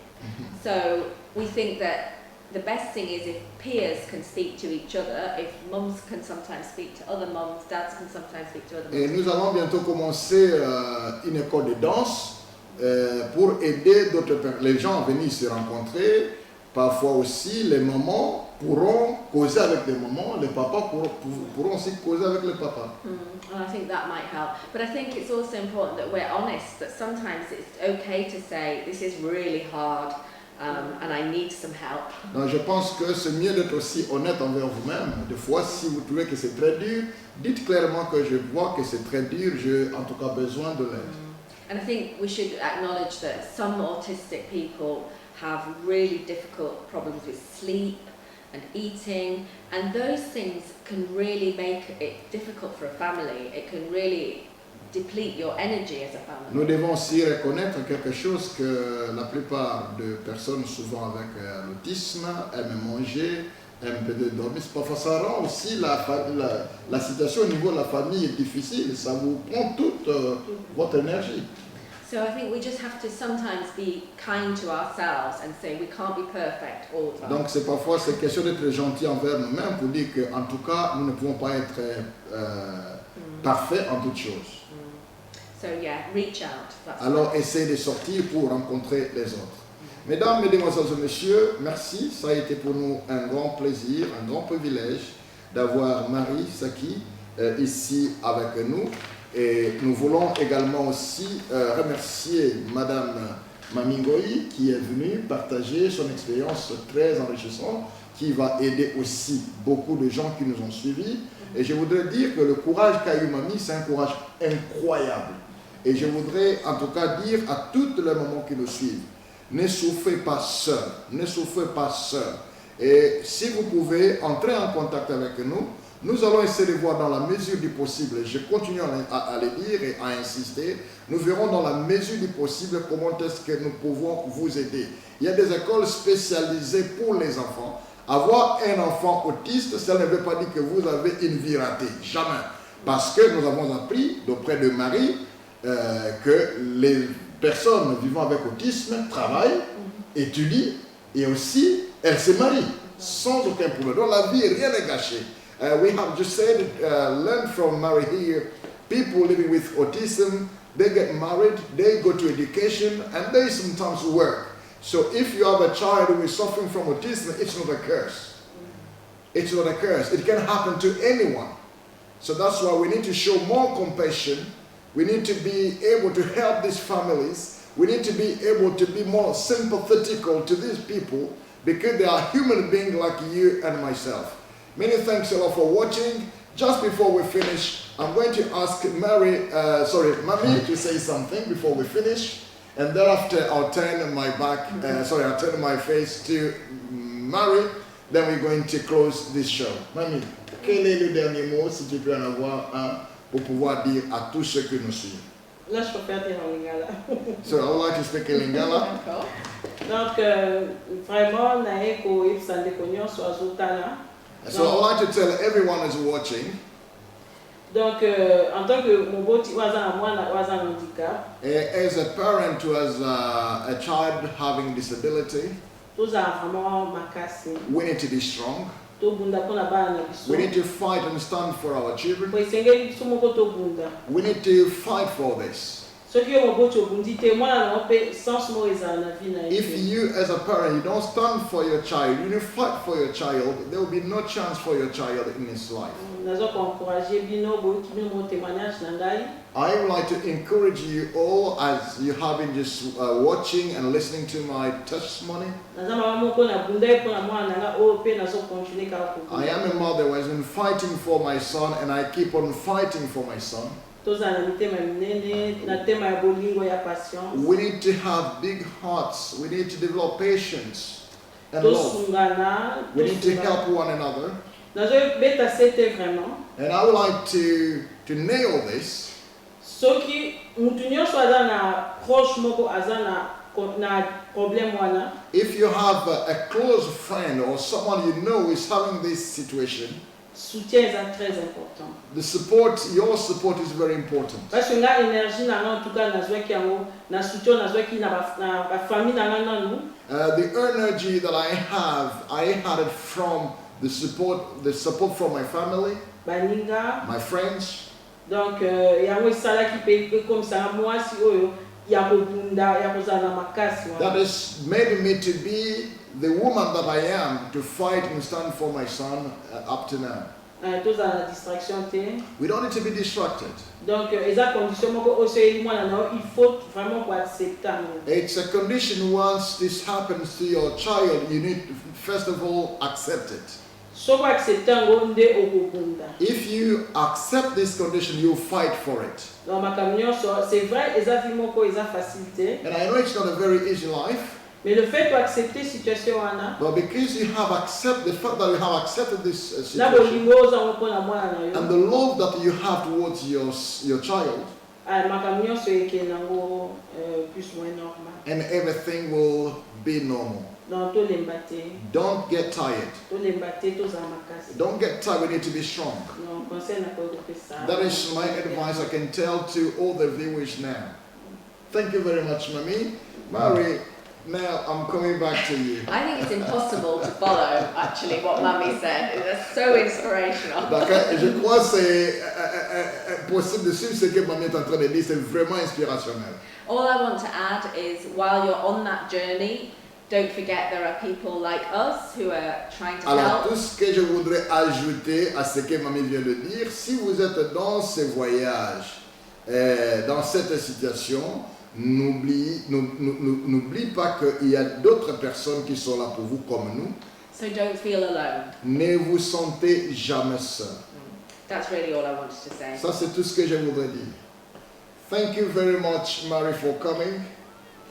So we think that the best thing is if peers can speak to each other, if mums can sometimes speak to other mums, dads can sometimes speak to other Et mums. nous allons bientôt commencer une école de danse pour aider les gens à venir se rencontrer. Parfois aussi, les mamans pourront causer avec les mamans, les papas pourront aussi causer avec les papas. And I think that might help. But I think it's also important that we're honest, that sometimes it's okay to say, this is really hard and I need some help. Donc je pense que c'est mieux d'être aussi honnête envers vous-même. Des fois, si vous trouvez que c'est très dur, dites clairement que je vois que c'est très dur, j'ai en tout cas besoin de l'aide. And I think we should acknowledge that some autistic people have really difficult problems with sleep and eating, and those things can really make it difficult for a family. It can really deplete your energy as a family. Nous devons aussi reconnaître quelque chose que la plupart de personnes, souvent avec l'autisme, aiment manger, aiment peut-être dormir. Parfois, ça rend aussi la situation au niveau de la famille est difficile. Ça vous prend toute votre énergie. So I think we just have to sometimes be kind to ourselves and say we can't be perfect all the time. Donc, c'est parfois cette question d'être gentil envers nous-mêmes pour dire qu'en tout cas, nous ne pouvons pas être parfaits en toutes choses. So yeah, reach out. That's Alors, essayez de sortir pour rencontrer les autres. Mesdames, Mesdemoiselles et Messieurs, merci. Ça a été pour nous un grand plaisir, un grand privilège d'avoir Marie Saki ici avec nous. Et nous voulons également aussi remercier Madame Mamingoi qui est venue partager son expérience très enrichissante, qui va aider aussi beaucoup de gens qui nous ont suivis. Et je voudrais dire que le courage qu'a eu Mamie, c'est un courage incroyable. Et je voudrais en tout cas dire à toutes les mamans qui nous suivent, ne souffrez pas seul, ne souffrez pas seul. Et si vous pouvez entrer en contact avec nous, nous allons essayer de voir dans la mesure du possible, je continue à le dire et à insister, nous verrons dans la mesure du possible comment est-ce que nous pouvons vous aider. Il y a des écoles spécialisées pour les enfants. Avoir un enfant autiste, ça ne veut pas dire que vous avez une vie ratée, jamais. Parce que nous avons appris d'auprès de Marie que les personnes vivant avec autisme travaillent, étudient et aussi elles se marient sans aucun problème. Dans la vie, rien n'est gâché. We have just said, learn from Mary here, people living with autism, they get married, they go to education, and they sometimes work. So if you have a child who is suffering from autism, it's not a curse. It's not a curse. It can happen to anyone. So that's why we need to show more compassion. We need to be able to help these families. We need to be able to be more sympathetic to these people because they are human beings like you and myself. Many thanks a lot for watching. Just before we finish, I'm going to ask Mami to say something before we finish. And thereafter, I'll turn my I'll turn my face to Mary. Then we're going to close this show. Mami, quel est le dernier mot, si tu peux en avoir un, pour pouvoir dire à tous ceux que nous suivent? Là, je peux faire des en lingala. So I would like to speak in Lingala. Donc, vraiment, nae ko ipsande konyo so azutana. So I would like to tell everyone who's watching. Donc, en tant que mon beau-ti waza moi na waza handicap. As a parent who has a child having disability, we need to be strong. We need to fight and stand for our children. We need to fight for this. If you as a parent, you don't stand for your child, you don't fight for your child, there will be no chance for your child in his life. I would like to encourage you all as you have been just watching and listening to my testimony. I am a mother who has been fighting for my son and I keep on fighting for my son. We need to have big hearts. We need to develop patience and love. We need to help one another. And I would like to nail this. If you have a close friend or someone you know is having this situation, the support, your support is very important. The energy that I had it from the support from my family, my friends. Donc, that has made me to be the woman that I am, to fight and stand for my son up to now. We don't need to be distracted. It's a condition. Once this happens to your child, you need to first of all accept it. If you accept this condition, you fight for it. And I know it's not a very easy life. Mais le fait d'accepter situation but because you have accepted the fact that you have accepted this situation and the love that you have towards your child, and everything will be normal. Don't get tired. Don't get tired. We need to be strong. That is my advice I can tell to all the viewers now. Thank you very much, Mami. Mary, now I'm coming back to you. I think it's impossible to follow, actually, what Mami said. It's so inspirational. D'accord, je crois que c'est possible de suivre ce que Mami est en train de dire. C'est vraiment inspirationnel. All I want to add is, while you're on that journey, don't forget there are people like us who are trying to help. Alors, tout ce que je voudrais ajouter à ce que Mami vient de dire, si vous êtes dans ce voyage, dans cette situation, n'oublie pas qu'il y a d'autres personnes qui sont là pour vous comme nous. So don't feel alone. Ne vous sentez jamais seul. That's really all I wanted to say. Ça, c'est tout ce que je voudrais dire. Thank you very much, Mary, for coming.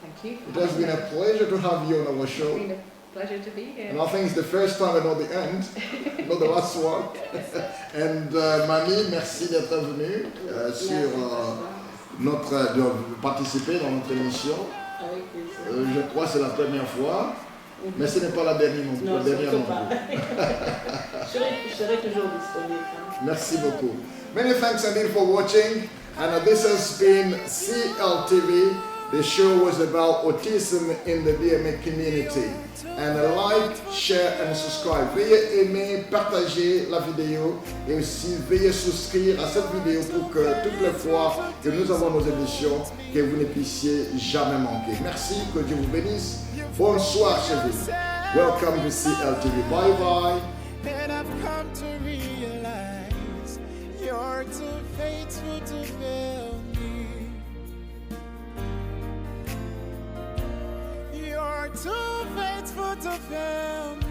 Thank you. It has been a pleasure to have you on our show. It's been a pleasure to be here. And I think it's the first time and not the end, not the last one. And Mami, merci d'être venue de participer dans notre émission. Je crois que c'est la première fois, mais ce n'est pas la dernière non plus. Non, surtout pas. Je serai toujours disponible. Merci beaucoup. Many thanks indeed for watching. And this has been CLTV, The show was about autism in the Bame community. And like, share and subscribe. Veuillez aimer, partager la vidéo et aussi veuillez souscrire à cette vidéo pour que toutes les fois que nous avons nos émissions, que vous ne puissiez jamais manquer. Merci, que Dieu vous bénisse. Bonsoir chez vous. Welcome to CLTV. Bye bye. And I've come to realize you're too faithful to fail me. You're too faithful to fail me.